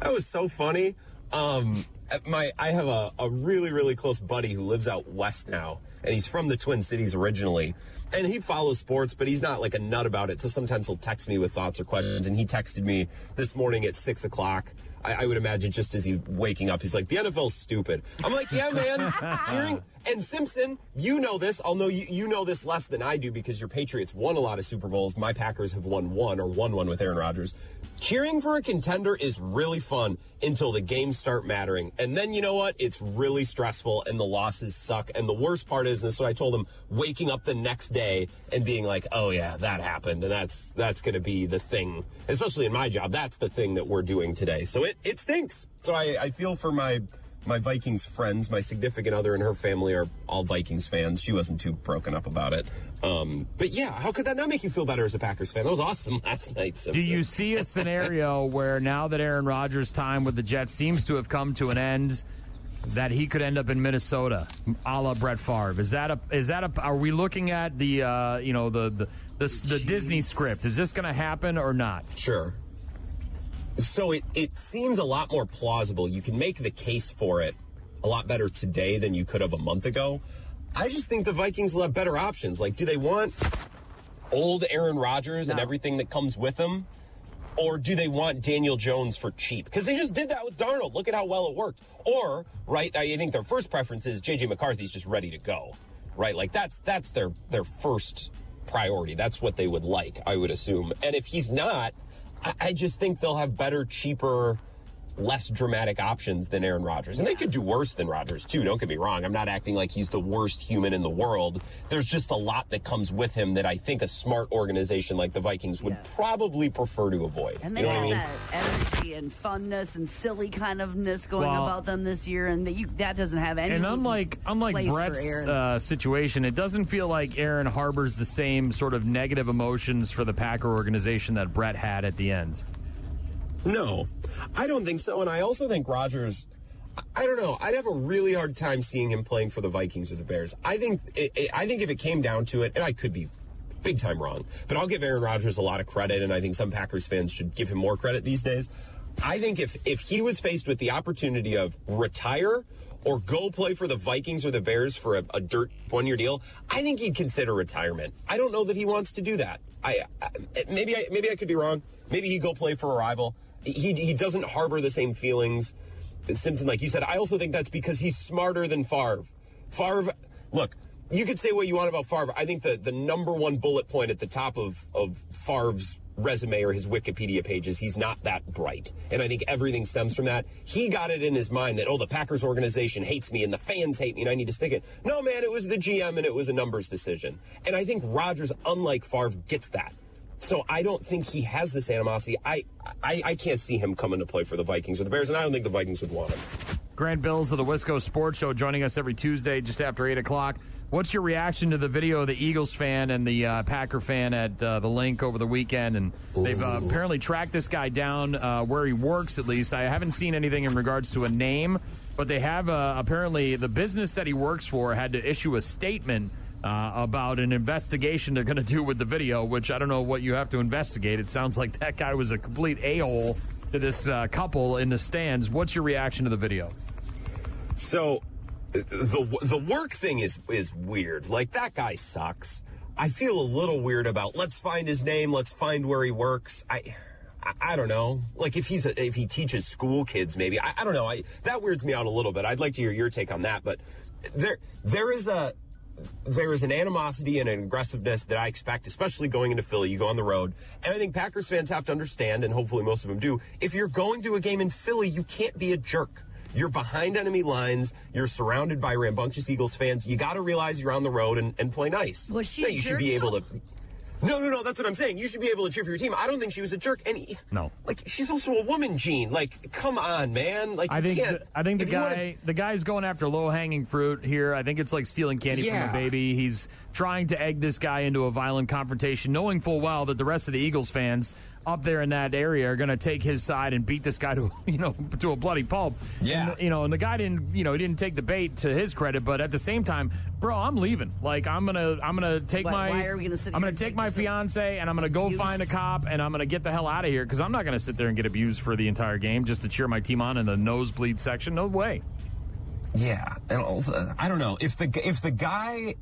That was so funny. I have a really, really close buddy who lives out west now, and he's from the Twin Cities originally, and he follows sports, but he's not like a nut about it, so sometimes he'll text me with thoughts or questions, and he texted me this morning at 6 o'clock. I would imagine just as he's waking up, he's like, the NFL's stupid. I'm like, yeah, man, cheering. And Simpson, you know this. I'll know you know this less than I do because your Patriots won a lot of Super Bowls. My Packers have won one with Aaron Rodgers. Cheering for a contender is really fun until the games start mattering. And then you know what? It's really stressful and the losses suck. And the worst part is, and this is what I told him, waking up the next day and being like, oh yeah, that happened. And that's going to be the thing, especially in my job. That's the thing that we're doing today. So it stinks. So I feel for my Vikings friends. My significant other and her family are all Vikings fans. She wasn't too broken up about it. But yeah, how could that not make you feel better as a Packers fan? That was awesome last night. Simpson. Do you see a scenario where now that Aaron Rodgers' time with the Jets seems to have come to an end, that he could end up in Minnesota, a la Brett Favre? Are we looking at the Disney script? Is this going to happen or not? Sure. So it seems a lot more plausible. You can make the case for it a lot better today than you could have a month ago. I just think the Vikings will have better options. Like, do they want old Aaron Rodgers and everything that comes with him? Or do they want Daniel Jones for cheap? Because they just did that with Darnold. Look at how well it worked. Or, right, I think their first preference is J.J. McCarthy's just ready to go. Right? Like, that's their first priority. That's what they would like, I would assume. And if he's not, I just think they'll have better, cheaper, less dramatic options than Aaron Rodgers. And they could do worse than Rodgers, too. Don't get me wrong. I'm not acting like he's the worst human in the world. There's just a lot that comes with him that I think a smart organization like the Vikings would probably prefer to avoid. And they have that energy and funness and silly kind ofness going about them this year, and that doesn't have any. And unlike Brett's situation, it doesn't feel like Aaron harbors the same sort of negative emotions for the Packer organization that Brett had at the end. No, I don't think so. And I also think Rodgers, I don't know. I'd have a really hard time seeing him playing for the Vikings or the Bears. I think if it came down to it, and I could be big time wrong, but I'll give Aaron Rodgers a lot of credit, and I think some Packers fans should give him more credit these days. I think if he was faced with the opportunity of retire or go play for the Vikings or the Bears for a dirt one-year deal, I think he'd consider retirement. I don't know that he wants to do that. Maybe I could be wrong. Maybe he'd go play for a rival. He doesn't harbor the same feelings as Simpson, like you said. I also think that's because he's smarter than Favre. Favre, look, you could say what you want about Favre. I think the number one bullet point at the top of Favre's resume or his Wikipedia page is he's not that bright. And I think everything stems from that. He got it in his mind that, the Packers organization hates me and the fans hate me and I need to stick it. No, man, it was the GM and it was a numbers decision. And I think Rodgers, unlike Favre, gets that. So I don't think he has this animosity. I can't see him coming to play for the Vikings or the Bears, and I don't think the Vikings would want him. Grant Bills of the Wisco Sports Show joining us every Tuesday just after 8 o'clock. What's your reaction to the video of the Eagles fan and the Packer fan at the Link over the weekend? And they've apparently tracked this guy down where he works, at least. I haven't seen anything in regards to a name, but they have apparently the business that he works for had to issue a statement about an investigation they're going to do with the video, which I don't know what you have to investigate. It sounds like that guy was a complete a-hole to this couple in the stands. What's your reaction to the video? So the work thing is weird. Like, that guy sucks. I feel a little weird about let's find his name, let's find where he works. I don't know. Like, if he teaches school kids, maybe. I don't know. That weirds me out a little bit. I'd like to hear your take on that. But there is an animosity and an aggressiveness that I expect, especially going into Philly. You go on the road. And I think Packers fans have to understand, and hopefully most of them do, if you're going to a game in Philly, you can't be a jerk. You're behind enemy lines. You're surrounded by rambunctious Eagles fans. You got to realize you're on the road and play nice. Was she a jerk? You should be able to... No, that's what I'm saying. You should be able to cheer for your team. I don't think she was a jerk. And no. Like, she's also a woman, Gene. Like, come on, man. Like, I think the guy's going after low-hanging fruit here. I think it's like stealing candy from a baby. He's trying to egg this guy into a violent confrontation, knowing full well that the rest of the Eagles fans up there in that area are going to take his side and beat this guy to a bloody pulp. Yeah. And the guy didn't, he didn't take the bait, to his credit, but at the same time, bro, I'm leaving. Like, I'm going to take why are we gonna sit here and take my fiance and I'm going to go find a cop and I'm going to get the hell out of here, because I'm not going to sit there and get abused for the entire game just to cheer my team on in the nosebleed section. No way. Yeah. And also, I don't know if the guy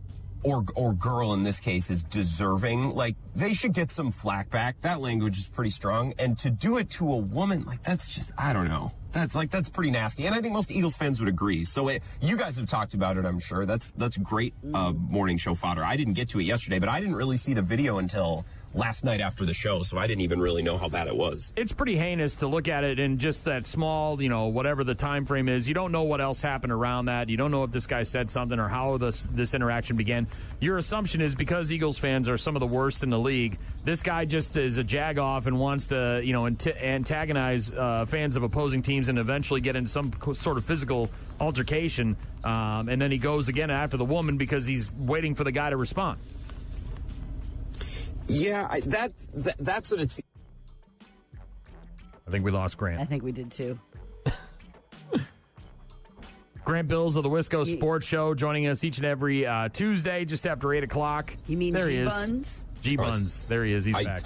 or girl in this case is deserving, like, they should get some flack back. That language is pretty strong. And to do it to a woman, like, that's just, I don't know. That's pretty nasty. And I think most Eagles fans would agree. So you guys have talked about it, I'm sure. That's great morning show fodder. I didn't get to it yesterday, but I didn't really see the video until last night after the show, so I didn't even really know how bad it was. It's pretty heinous to look at it in just that small, whatever the time frame is. You don't know what else happened around that. You don't know if this guy said something or how this interaction began. Your assumption is because Eagles fans are some of the worst in the league, this guy just is a jag-off and wants to, antagonize fans of opposing teams and eventually get in some sort of physical altercation. And then he goes again after the woman because he's waiting for the guy to respond. Yeah, that's what it's... I think we lost Grant. I think we did too. Grant Bills of the Wisco Sports Show joining us each and every Tuesday just after 8 o'clock. You mean there G-Buns? G-Buns. There he is. He's back.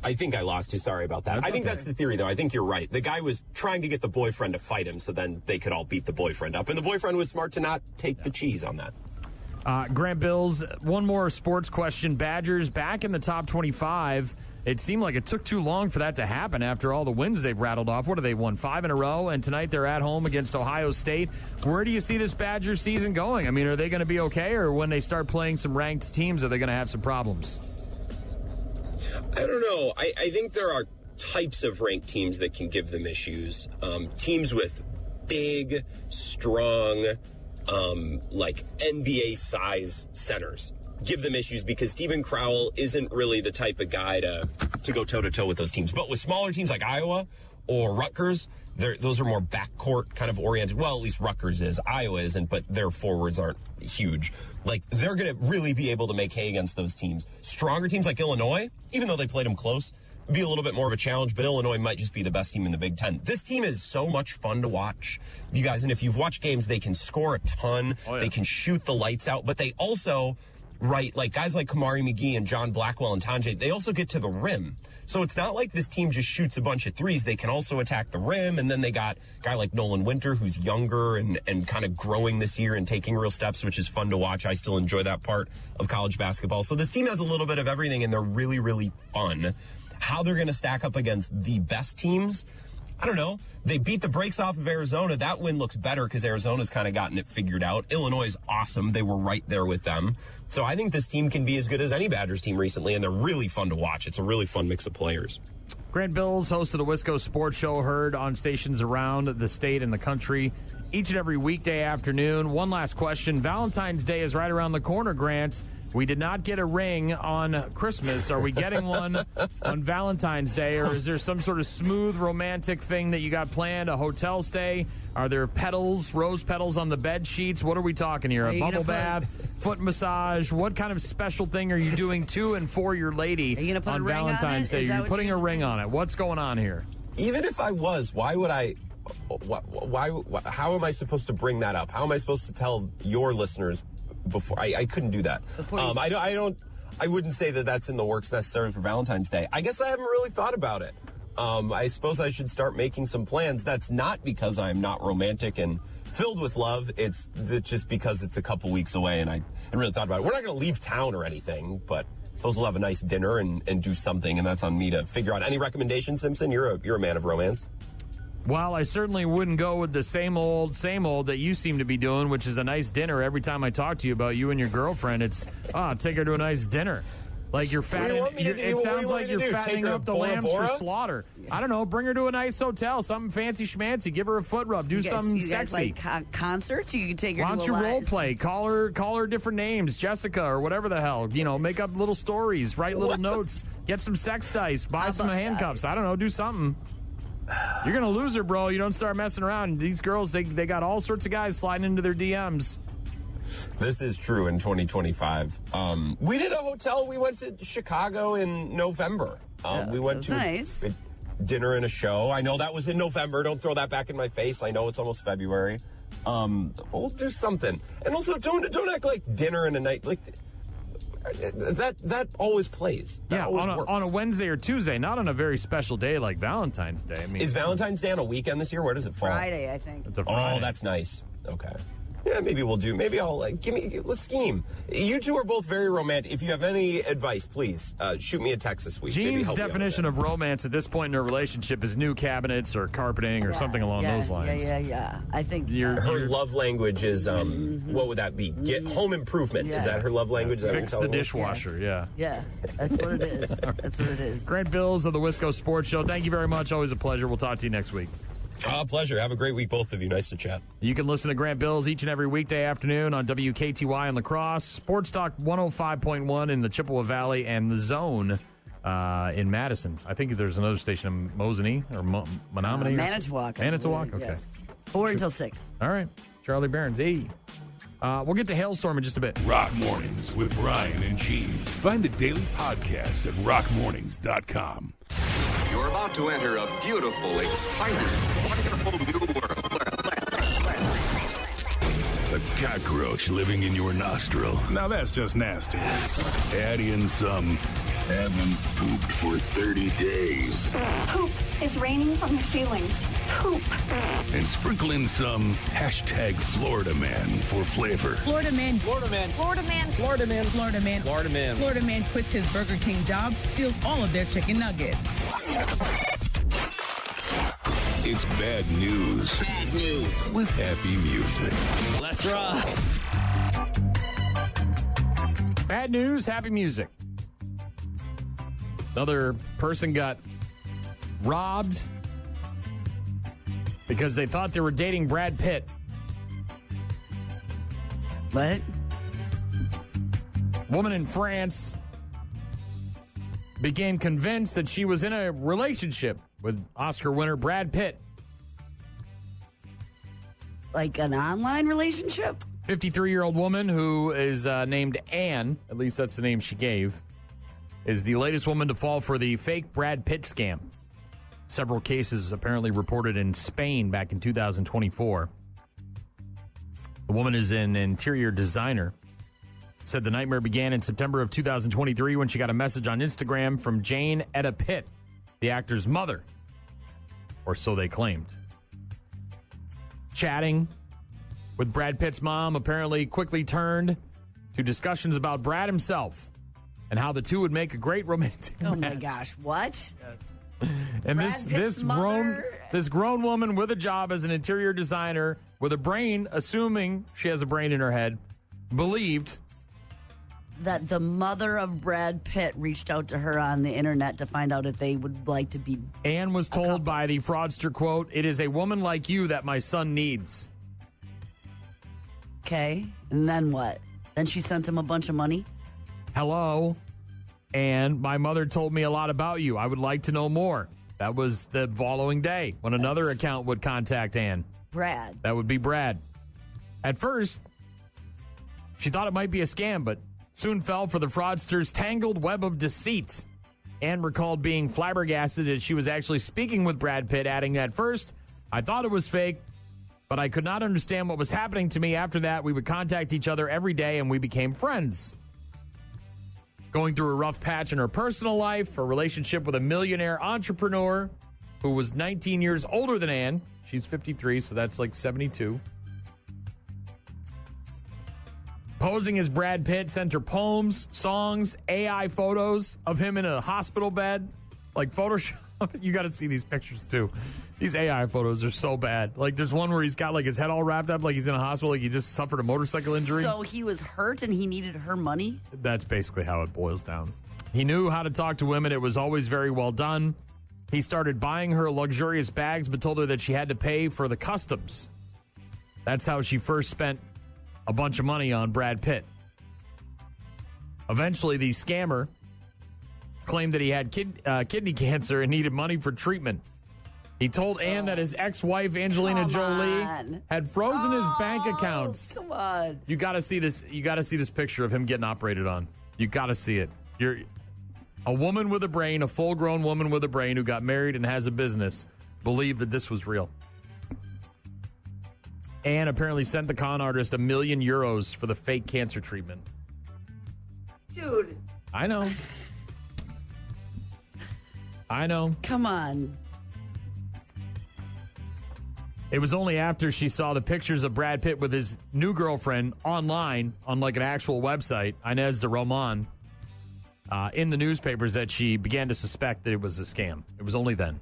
I think I lost you. Sorry about that. That's the theory, though. I think you're right. The guy was trying to get the boyfriend to fight him so then they could all beat the boyfriend up. And the boyfriend was smart to not take the cheese on that. Grant Bills, one more sports question. Badgers back in the top 25. It seemed like it took too long for that to happen after all the wins they've rattled off. What have they won? 5 in a row, and tonight they're at home against Ohio State. Where do you see this Badgers season going? I mean, are they going to be okay, or when they start playing some ranked teams, are they going to have some problems? I don't know. I think there are types of ranked teams that can give them issues. Teams with big, strong, like NBA size centers give them issues because Steven Crowell isn't really the type of guy to go toe to toe with those teams. But with smaller teams like Iowa or Rutgers, those are more backcourt kind of oriented. Well, at least Rutgers is. Iowa isn't, but their forwards aren't huge. Like, they're going to really be able to make hay against those teams. Stronger teams like Illinois, even though they played them close, be a little bit more of a challenge, but Illinois might just be the best team in the Big Ten. This team is so much fun to watch, you guys, and if you've watched games, they can score a ton, they can shoot the lights out, but they also, right, like guys like Kamari McGee and John Blackwell and Tanjay, they also get to the rim. So it's not like this team just shoots a bunch of threes. They can also attack the rim, and then they got a guy like Nolan Winter, who's younger and kind of growing this year and taking real steps, which is fun to watch. I still enjoy that part of college basketball. So this team has a little bit of everything, and they're really, really fun. How they're going to stack up against the best teams, I don't know. They beat the brakes off of Arizona. That win looks better because Arizona's kind of gotten it figured out. Illinois is awesome. They were right there with them. So I think this team can be as good as any Badgers team recently, and they're really fun to watch. It's a really fun mix of players. Grant Bills, host of the Wisco Sports Show, heard on stations around the state and the country each and every weekday afternoon. One last question. Valentine's Day is right around the corner, Grant. We did not get a ring on Christmas. Are we getting one on Valentine's Day, or is there some sort of smooth romantic thing that you got planned, a hotel stay? Are there petals, rose petals on the bed sheets? What are we talking here? A bubble bath, foot massage? What kind of special thing are you doing to and for your lady on Valentine's Day? You're putting a ring on it. What's going on here? Even if I was, why would I? Why? How am I supposed to bring that up? How am I supposed to tell your listeners? Before I couldn't do that. I wouldn't say that that's in the works necessarily for Valentine's Day. I guess I haven't really thought about it. I suppose I should start making some plans. That's not because I'm not romantic and filled with love. It's just because it's a couple weeks away, and I haven't really thought about it. We're not going to leave town or anything, but I suppose we'll have a nice dinner and do something, and that's on me to figure out. Any recommendations, Simpson? You're a man of romance. Well, I certainly wouldn't go with the same old that you seem to be doing, which is a nice dinner. Every time I talk to you about you and your girlfriend, it's, take her to a nice dinner. Like you're fattening. It sounds like you're fattening up the lambs for slaughter. I don't know. Bring her to a nice hotel, something fancy schmancy. Give her a foot rub. Do something sexy. You guys like concerts? You can take her. Why don't you role play? Call her different names, Jessica or whatever the hell. You know, make up little stories, write little notes, get some sex dice, buy some handcuffs. I don't know. Do something. You're going to lose her, bro. You don't start messing around. These girls, they got all sorts of guys sliding into their DMs. This is true in 2025. We did a hotel. We went to Chicago in November. We went to nice. a dinner and a show. I know that was in November. Don't throw that back in my face. I know it's almost February. We'll do something. And also, don't act like dinner and a night. Like that always plays. That always works. On a Wednesday or Tuesday, not on a very special day like Valentine's Day. I mean, is Valentine's Day on a weekend this year? Where does it fall? Friday, I think. It's a Friday. Oh, that's nice. Okay. Yeah, maybe I'll let's scheme. You two are both very romantic. If you have any advice, please shoot me a text this week. Jean's definition of romance at this point in her relationship is new cabinets or carpeting or something along those lines. Yeah. I think her love language is what would that be? Get home improvement. Yeah. Is that her love language? Fix the dishwasher. Yes. Yeah, that's what it is. That's what it is. Grant Bills of the Wisco Sports Show. Thank you very much. Always a pleasure. We'll talk to you next week. Pleasure. Have a great week, both of you. Nice to chat. You can listen to Grant Bills each and every weekday afternoon on WKTY in La Crosse, Sports Talk 105.1 in the Chippewa Valley, and The Zone in Madison. I think there's another station in Mosinee or Menominee. Manitowoc. Manitowoc? Okay. Yes. 4 until 6. All right. Charlie Barron's. Hey. We'll get to Hailstorm in just a bit. Rock Mornings with Brian and Gene. Find the daily podcast at rockmornings.com. You're about to enter a beautiful, exciting, wonderful new world. A cockroach living in your nostril. Now that's just nasty. Add in some haven't pooped for 30 days. Poop is raining from the ceilings. Poop. And sprinkle in some hashtag Florida Man for flavor. Florida Man. Florida Man. Florida Man. Florida Man. Florida Man. Florida Man. Florida Man quits his Burger King job, steals all of their chicken nuggets. It's bad news. Bad news. With happy music. Let's rock. Bad news, happy music. Another person got robbed because they thought they were dating Brad Pitt. What? Woman in France became convinced that she was in a relationship with Oscar winner Brad Pitt. Like an online relationship? 53-year-old woman who is named Anne, at least that's the name she gave, is the latest woman to fall for the fake Brad Pitt scam. Several cases apparently reported in Spain back in 2024. The woman is an interior designer. Said the nightmare began in September of 2023 when she got a message on Instagram from Jane Etta Pitt, the actor's mother, or so they claimed. Chatting with Brad Pitt's mom apparently quickly turned to discussions about Brad himself and how the two would make a great romantic match. Oh my gosh, what? Yes. And this grown woman with a job as an interior designer with a brain, assuming she has a brain in her head, believed that the mother of Brad Pitt reached out to her on the internet to find out if they would like to be. Anne was told by the fraudster, quote, "It is a woman like you that my son needs." Okay, and then what? Then she sent him a bunch of money? Hello, and my mother told me a lot about you. I would like to know more. That was the following day when another account would contact Anne. Brad. That would be Brad. At first, she thought it might be a scam, but soon fell for the fraudster's tangled web of deceit. Anne recalled being flabbergasted as she was actually speaking with Brad Pitt, adding, "At first, I thought it was fake, but I could not understand what was happening to me. After that, we would contact each other every day, and we became friends." Going through a rough patch in her personal life, a relationship with a millionaire entrepreneur who was 19 years older than Anne. She's 53, so that's like 72. Posing as Brad Pitt, sent her poems, songs, AI photos of him in a hospital bed, like Photoshop. You got to see these pictures, too. These AI photos are so bad. Like, there's one where he's got, like, his head all wrapped up like he's in a hospital, like he just suffered a motorcycle injury. So he was hurt and he needed her money? That's basically how it boils down. He knew how to talk to women. It was always very well done. He started buying her luxurious bags, but told her that she had to pay for the customs. That's how she first spent a bunch of money on Brad Pitt. Eventually, the scammer claimed that he had kidney cancer and needed money for treatment. He told Anne that his ex-wife, Angelina Jolie, had frozen his bank accounts. Come on. You got to see this. You got to see this picture of him getting operated on. You got to see it. You're a woman with a brain, a full-grown woman with a brain who got married and has a business, believed that this was real. Anne apparently sent the con artist €1 million for the fake cancer treatment. Dude. I know. I know. Come on. It was only after she saw the pictures of Brad Pitt with his new girlfriend online on like an actual website, Inez de Roman, in the newspapers that she began to suspect that it was a scam. It was only then.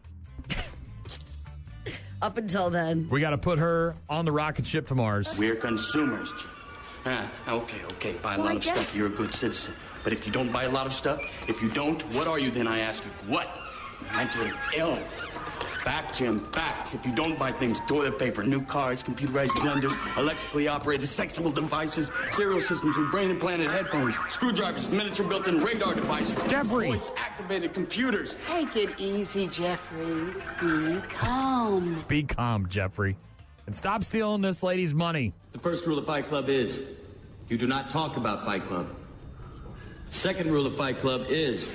Up until then. We got to put her on the rocket ship to Mars. We're consumers, Jim. Okay. Buy a lot of stuff. You're a good citizen. But if you don't buy a lot of stuff, if you don't, what are you then, I ask you? What? Mentally ill. Back, Jim, back. If you don't buy things, toilet paper, new cars, computerized blenders, electrically operated sexual devices, stereo systems with brain-implanted headphones, screwdrivers, miniature built-in radar devices, Jeffrey, voice-activated computers. Take it easy, Jeffrey. Be calm. Be calm, Jeffrey. And stop stealing this lady's money. The first rule of Fight Club is you do not talk about Fight Club. The second rule of Fight Club is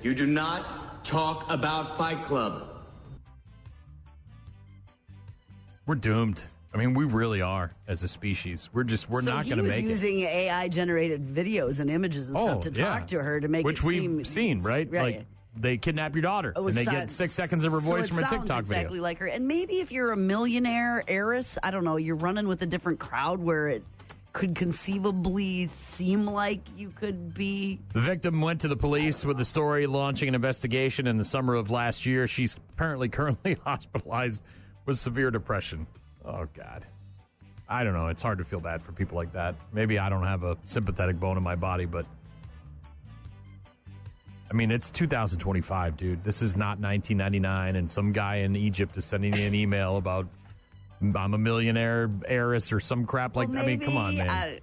you do not talk about Fight Club. We're doomed. I mean, we really are as a species. We're not going to make it. He was using AI-generated videos and images and stuff to talk to her to make Which it seem... we've seen, right? Like, they kidnap your daughter, and they get 6 seconds of her voice from a TikTok exactly video. Like her. And maybe if you're a millionaire heiress, I don't know, you're running with a different crowd where it could conceivably seem like you could be... The victim went to the police with the story, launching an investigation in the summer of last year. She's apparently currently hospitalized with severe depression. Oh, God. I don't know. It's hard to feel bad for people like that. Maybe I don't have a sympathetic bone in my body, but... I mean, it's 2025, dude. This is not 1999, and some guy in Egypt is sending me an email about I'm a millionaire heiress or some crap like that. I mean, come on, man.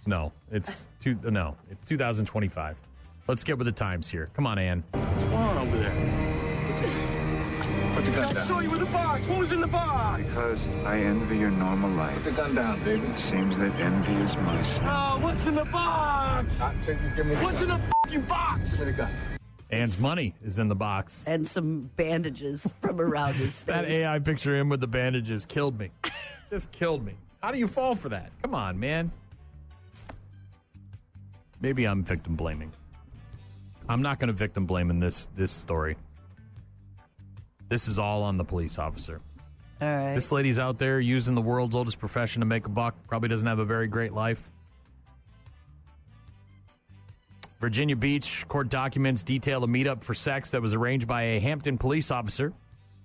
No, it's 2025. Let's get with the times here. Come on, Ann. What's going on over there? Put the gun down. I saw you with the box. What was in the box? Because I envy your normal life. Put the gun down, baby. It seems that envy is my sin. Oh, what's in the box? Not until you give me the What's gun. in the fucking box? Put the gun. Ann's money is in the box. And some bandages from around his face. That AI picture of him with the bandages killed me. Just killed me. How do you fall for that? Come on, man. Maybe I'm victim blaming. I'm not going to victim blame in this story. This is all on the police officer. All right. This lady's out there using the world's oldest profession to make a buck. Probably doesn't have a very great life. Virginia Beach court documents detail a meetup for sex that was arranged by a Hampton police officer.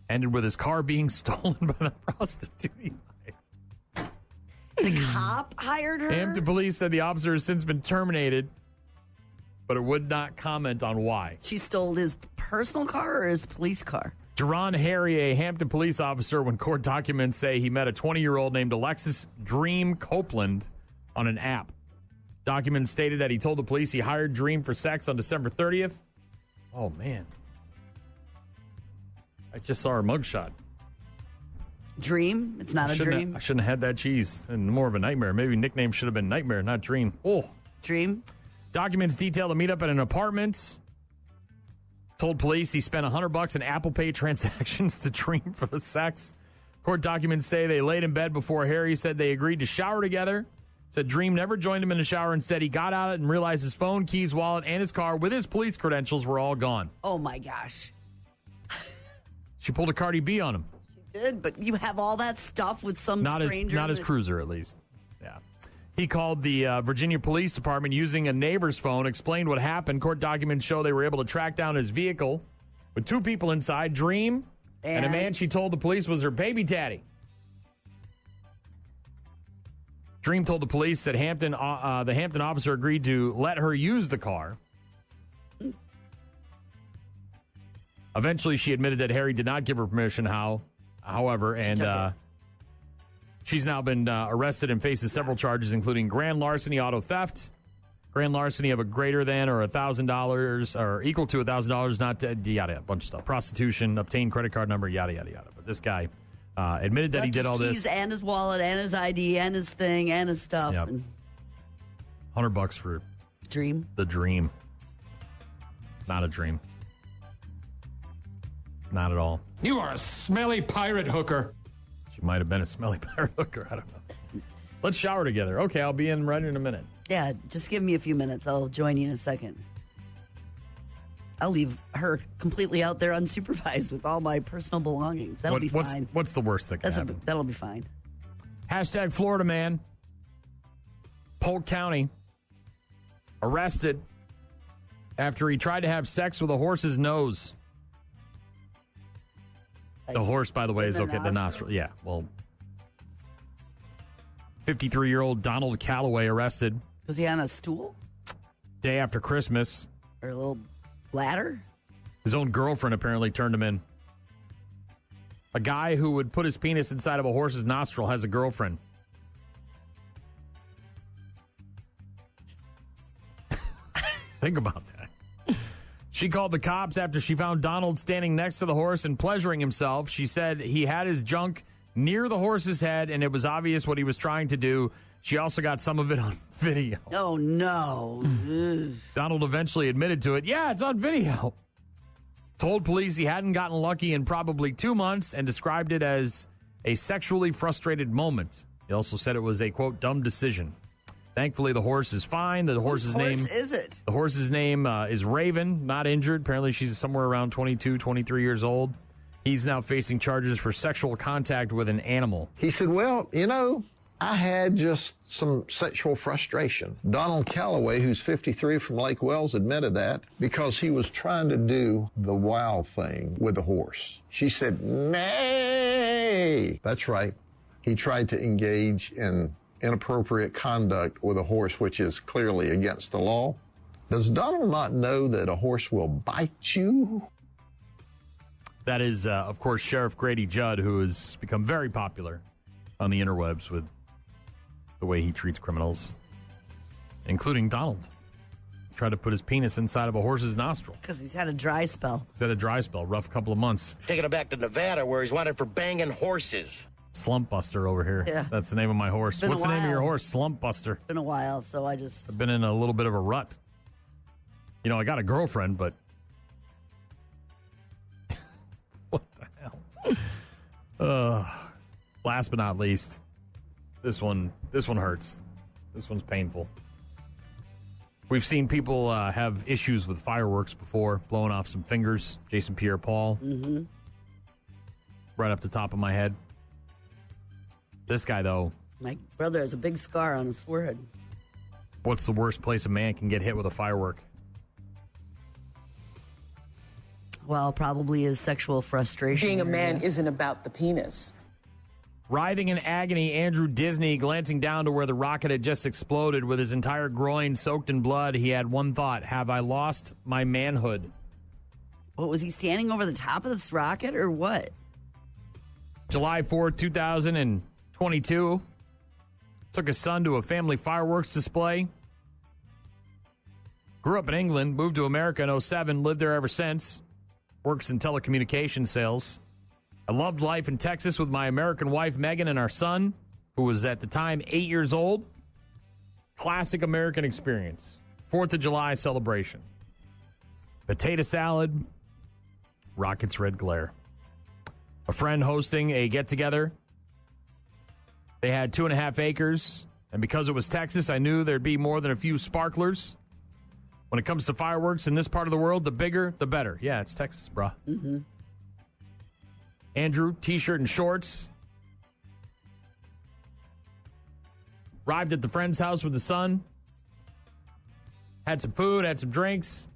Ended with his car being stolen by the prostitute. The cop hired her? Hampton police said the officer has since been terminated, but it would not comment on why. She stole his personal car or his police car? Jerron Harry, a Hampton police officer, when court documents say he met a 20-year-old named Alexis Dream Copeland on an app. Documents stated that he told the police he hired Dream for sex on December 30th. Oh, man. I just saw her mugshot. Dream? It's not a dream? I shouldn't have had that cheese. And more of a nightmare. Maybe nickname should have been Nightmare, not Dream. Oh. Dream? Documents detail a meetup at an apartment. Told police he spent $100 in Apple Pay transactions to Dream for the sex. Court documents say they laid in bed before Harry said they agreed to shower together. Said Dream never joined him in the shower. Instead, he got out and realized his phone, keys, wallet, and his car with his police credentials were all gone. Oh, my gosh. She pulled a Cardi B on him. She did, but you have all that stuff with some stranger. Not his cruiser, at least. Yeah. He called the Virginia Police Department using a neighbor's phone, explained what happened. Court documents show they were able to track down his vehicle with two people inside, Dream and a man she told the police was her baby daddy. Dream told the police that the Hampton officer agreed to let her use the car. Eventually, she admitted that Harry did not give her permission, however, and she's now been arrested and faces several charges, including grand larceny, auto theft, grand larceny of a greater than or $1,000 or equal to $1,000, not yada, a bunch of stuff, prostitution, obtain credit card number, yada, yada, yada. But this guy admitted that he did all this. And his wallet, and his ID, and his thing, and his stuff. Yep. $100 for Dream. The Dream. Not a dream. Not at all. You are a smelly pirate hooker. She might have been a smelly pirate hooker. I don't know. Let's shower together. Okay, I'll be in right in a minute. Yeah, just give me a few minutes. I'll join you in a second. I'll leave her completely out there unsupervised with all my personal belongings. That'll be fine. What's the worst that can happen? That'll be fine. Hashtag Florida man. Polk County. Arrested after he tried to have sex with a horse's nose. The horse, by the way, is okay. The nostril. Yeah, well. 53-year-old Donald Calloway arrested. Was he on a stool? Day after Christmas. Or a little ladder? His own girlfriend apparently turned him in. A guy who would put his penis inside of a horse's nostril has a girlfriend. Think about that. She called the cops after she found Donald standing next to the horse and pleasuring himself. She said he had his junk near the horse's head, and it was obvious what he was trying to do. She also got some of it on video. Oh, no. Donald eventually admitted to it. Yeah, it's on video. Told police he hadn't gotten lucky in probably 2 months and described it as a sexually frustrated moment. He also said it was a, quote, dumb decision. Thankfully, the horse is fine. The horse's name is it? The horse's name is Raven, not injured. Apparently, she's somewhere around 22, 23 years old. He's now facing charges for sexual contact with an animal. He said, well, you know, I had just some sexual frustration. Donald Calloway, who's 53 from Lake Wells, admitted that because he was trying to do the wow thing with the horse. She said, nay. That's right. He tried to engage in inappropriate conduct with a horse, which is clearly against the law. Does Donald not know that a horse will bite you? That is, of course, Sheriff Grady Judd, who has become very popular on the interwebs with the way he treats criminals, including Donald. Tried to put his penis inside of a horse's nostril. Because he's had a dry spell. He's had a dry spell, rough couple of months. Taking him back to Nevada where he's wanted for banging horses. Slump Buster over here. Yeah. That's the name of my horse. What's the name of your horse? Slump Buster. It's been a while, so I've been in a little bit of a rut. You know, I got a girlfriend, but what the hell? Last but not least, this one hurts. This one's painful. We've seen people have issues with fireworks before, blowing off some fingers. Jason Pierre-Paul. Mm-hmm. Right up the top of my head. This guy, though. My brother has a big scar on his forehead. What's the worst place a man can get hit with a firework? Well, probably his sexual frustration. Being a man isn't about the penis. Writhing in agony, Andrew Disney glancing down to where the rocket had just exploded with his entire groin soaked in blood. He had one thought: have I lost my manhood? What, was he standing over the top of this rocket or what? July 4th, 2022. Took his son to a family fireworks display. Grew up in England, moved to America in 2007, lived there ever since. Works in telecommunications sales. I loved life in Texas with my American wife, Megan, and our son, who was at the time 8 years old. Classic American experience. 4th of July celebration. Potato salad, Rockets red glare. A friend hosting a get-together. They had 2.5 acres, and because it was Texas, I knew there'd be more than a few sparklers. When it comes to fireworks in this part of the world, the bigger, the better. Yeah, it's Texas, brah. Mm-hmm. Andrew, T-shirt and shorts. Arrived at the friend's house with the son. Had some food, had some drinks.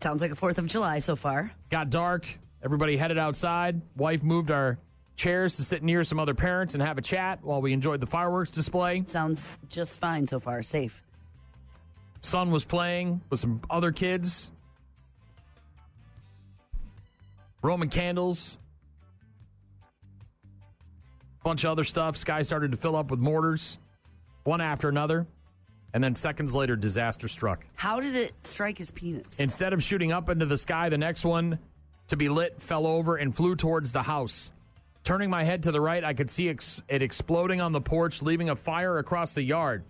Sounds like a 4th of July so far. Got dark. Everybody headed outside. Wife moved our chairs to sit near some other parents and have a chat while we enjoyed the fireworks display. Sounds just fine so far. Safe. Son was playing with some other kids. Roman candles. Bunch of other stuff. Sky started to fill up with mortars, one after another. And then seconds later, disaster struck. How did it strike his penis? Instead of shooting up into the sky, the next one to be lit fell over and flew towards the house. Turning my head to the right, I could see it exploding on the porch, leaving a fire across the yard.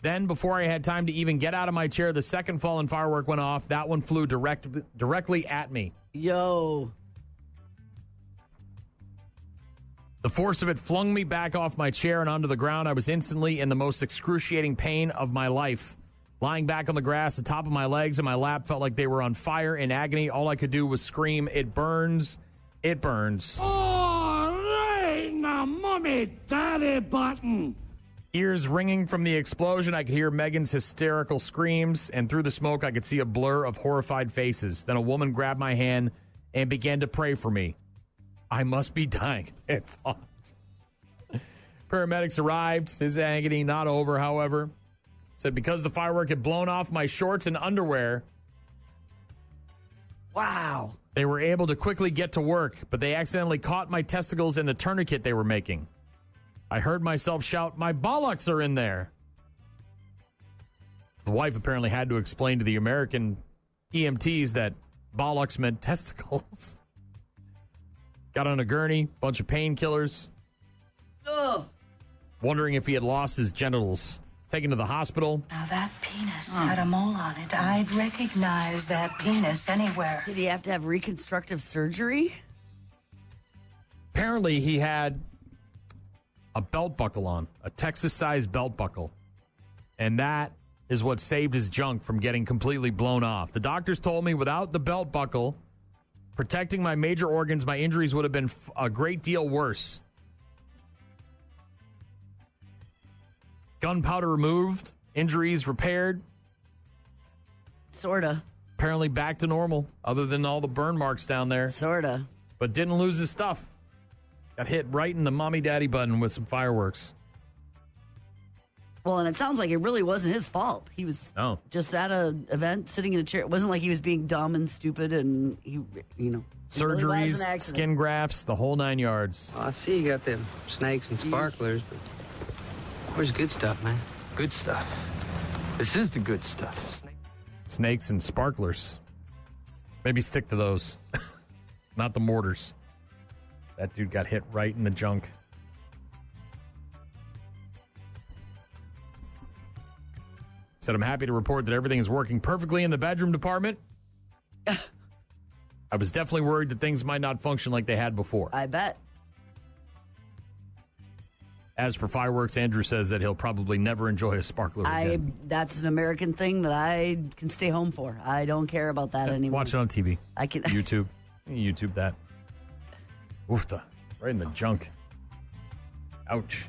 Then, before I had time to even get out of my chair, the second fallen firework went off. That one flew directly at me. Yo. The force of it flung me back off my chair and onto the ground. I was instantly in the most excruciating pain of my life. Lying back on the grass, the top of my legs and my lap felt like they were on fire in agony. All I could do was scream, "It burns! It burns!" All right, now, mommy, daddy button. Ears ringing from the explosion, I could hear Megan's hysterical screams, and through the smoke, I could see a blur of horrified faces. Then a woman grabbed my hand and began to pray for me. I must be dying, I thought. Paramedics arrived. His agony not over, however. Said because the firework had blown off my shorts and underwear. Wow. They were able to quickly get to work, but they accidentally caught my testicles in the tourniquet they were making. I heard myself shout, "My bollocks are in there." The wife apparently had to explain to the American EMTs that bollocks meant testicles. Got on a gurney, bunch of painkillers. Ugh. Wondering if he had lost his genitals. Taken to the hospital. Now that penis had a mole on it. I'd recognize that penis anywhere. Did he have to have reconstructive surgery? Apparently he had a belt buckle on, a Texas-sized belt buckle. And that is what saved his junk from getting completely blown off. The doctors told me without the belt buckle, protecting my major organs, my injuries would have been a great deal worse. Gunpowder removed, injuries repaired. Sorta. Apparently back to normal, other than all the burn marks down there. Sorta. But didn't lose his stuff. Got hit right in the mommy-daddy button with some fireworks. Well, and it sounds like it really wasn't his fault. He was just at an event, sitting in a chair. It wasn't like he was being dumb and stupid and, Surgeries, really skin grafts, the whole 9 yards. Well, I see you got them snakes and sparklers, but where's good stuff, man? Good stuff. This is the good stuff. Snakes and sparklers. Maybe stick to those. Not the mortars. That dude got hit right in the junk. Said, I'm happy to report that everything is working perfectly in the bedroom department. I was definitely worried that things might not function like they had before. I bet. As for fireworks, Andrew says that he'll probably never enjoy a sparkler again. That's an American thing that I can stay home for. I don't care about that anymore. Watch it on TV. I can YouTube. You can YouTube that. Oofta. Right in the junk. Ouch.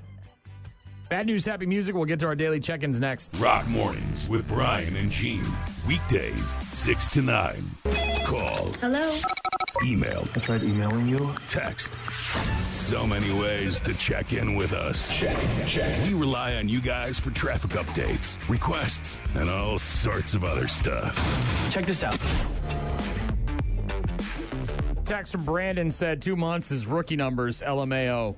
Bad news, happy music. We'll get to our daily check-ins next. Rock Mornings with Brian and Gene. Weekdays, 6 to 9. Call. Hello? Email. I tried emailing you. Text. So many ways to check in with us. Check. We rely on you guys for traffic updates, requests, and all sorts of other stuff. Check this out. Text from Brandon said 2 months is rookie numbers, LMAO.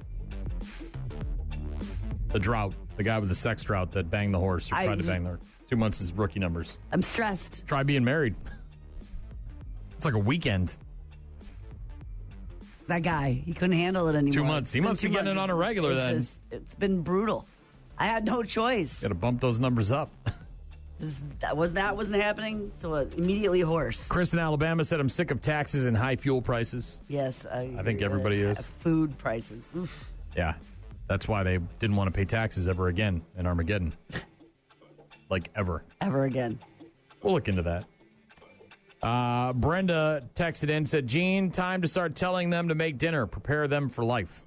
The drought. The guy with the sex drought that banged the horse or tried to bang the horse. 2 months is rookie numbers. I'm stressed. Try being married. It's like a weekend. That guy, he couldn't handle it anymore. 2 months. He must be getting it on a regular then. It's been brutal. I had no choice. Got to bump those numbers up. That wasn't happening, so immediately horse. Chris in Alabama said, I'm sick of taxes and high fuel prices. Yes. I think everybody is. Food prices. Oof. Yeah. That's why they didn't want to pay taxes ever again in Armageddon. Like ever. Ever again. We'll look into that. Brenda texted in, said, Gene, time to start telling them to make dinner. Prepare them for life.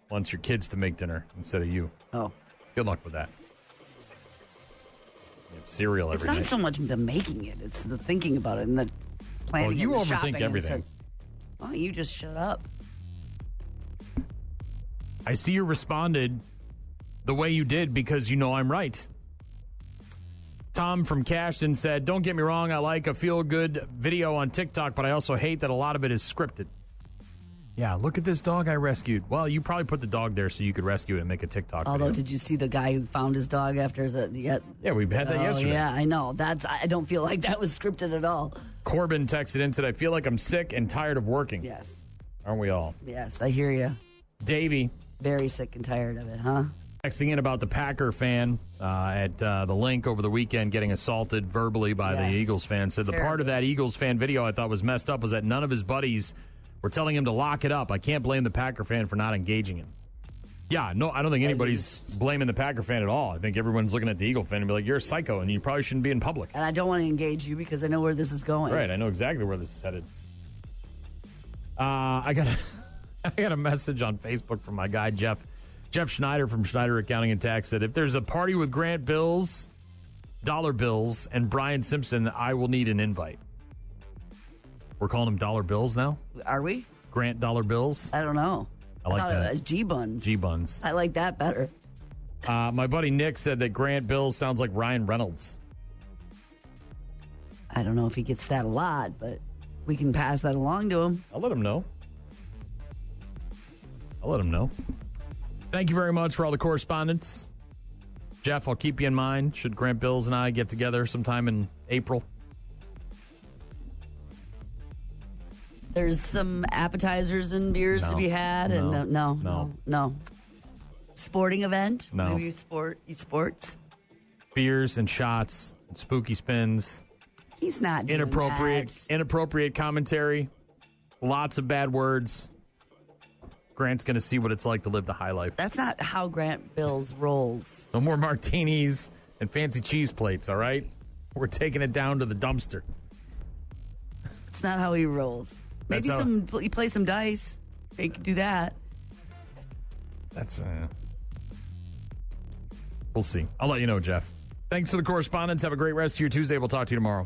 Wants your kids to make dinner instead of you. Oh. Good luck with that. You have cereal every night. It's not so much the making it. It's the thinking about it and the planning. Well, you and the overthink shopping. everything. Why don't you just shut up? I see you responded the way you did because you know I'm right. Tom from Cashton said, don't get me wrong, I like a feel-good video on TikTok, but I also hate that a lot of it is scripted. Yeah, look at this dog I rescued. Well, you probably put the dog there so you could rescue it and make a TikTok Although, video. did you see the guy who found his dog after his... Yeah, we had that yesterday. Yeah, I know. I don't feel like that was scripted at all. Corbin texted in and said, I feel like I'm sick and tired of working. Yes. Aren't we all? Yes, I hear you. Davey. Very sick and tired of it, huh? Texting in about the Packer fan at the link over the weekend getting assaulted verbally by the Eagles fan. Said the part of that Eagles fan video I thought was messed up was that none of his buddies were telling him to lock it up. I can't blame the Packer fan for not engaging him. Yeah, no, I don't think anybody's blaming the Packer fan at all. I think everyone's looking at the Eagle fan and be like, you're a psycho and you probably shouldn't be in public. And I don't want to engage you because I know where this is going. Right, I know exactly where this is headed. I got a message on Facebook from my guy, Jeff Schneider from Schneider Accounting and Tax said, if there's a party with Grant Bills, Dollar Bills, and Brian Simpson, I will need an invite. We're calling them Dollar Bills now? Are we? Grant Dollar Bills? I don't know. I like that. It was G-Buns. G-Buns. I like that better. My buddy Nick said that Grant Bills sounds like Ryan Reynolds. I don't know if he gets that a lot, but we can pass that along to him. I'll let him know. Thank you very much for all the correspondence. Jeff, I'll keep you in mind. Should Grant Bills and I get together sometime in April? There's some appetizers and beers to be had. No. Sporting event? No. Maybe sports? Beers and shots and spooky spins. He's not doing Inappropriate commentary. Lots of bad words. Grant's going to see what it's like to live the high life. That's not how Grant Bills rolls. No more martinis and fancy cheese plates, all right? We're taking it down to the dumpster. It's not how he rolls. Maybe you play some dice. You can do that. We'll see. I'll let you know, Jeff. Thanks for the correspondence. Have a great rest of your Tuesday. We'll talk to you tomorrow.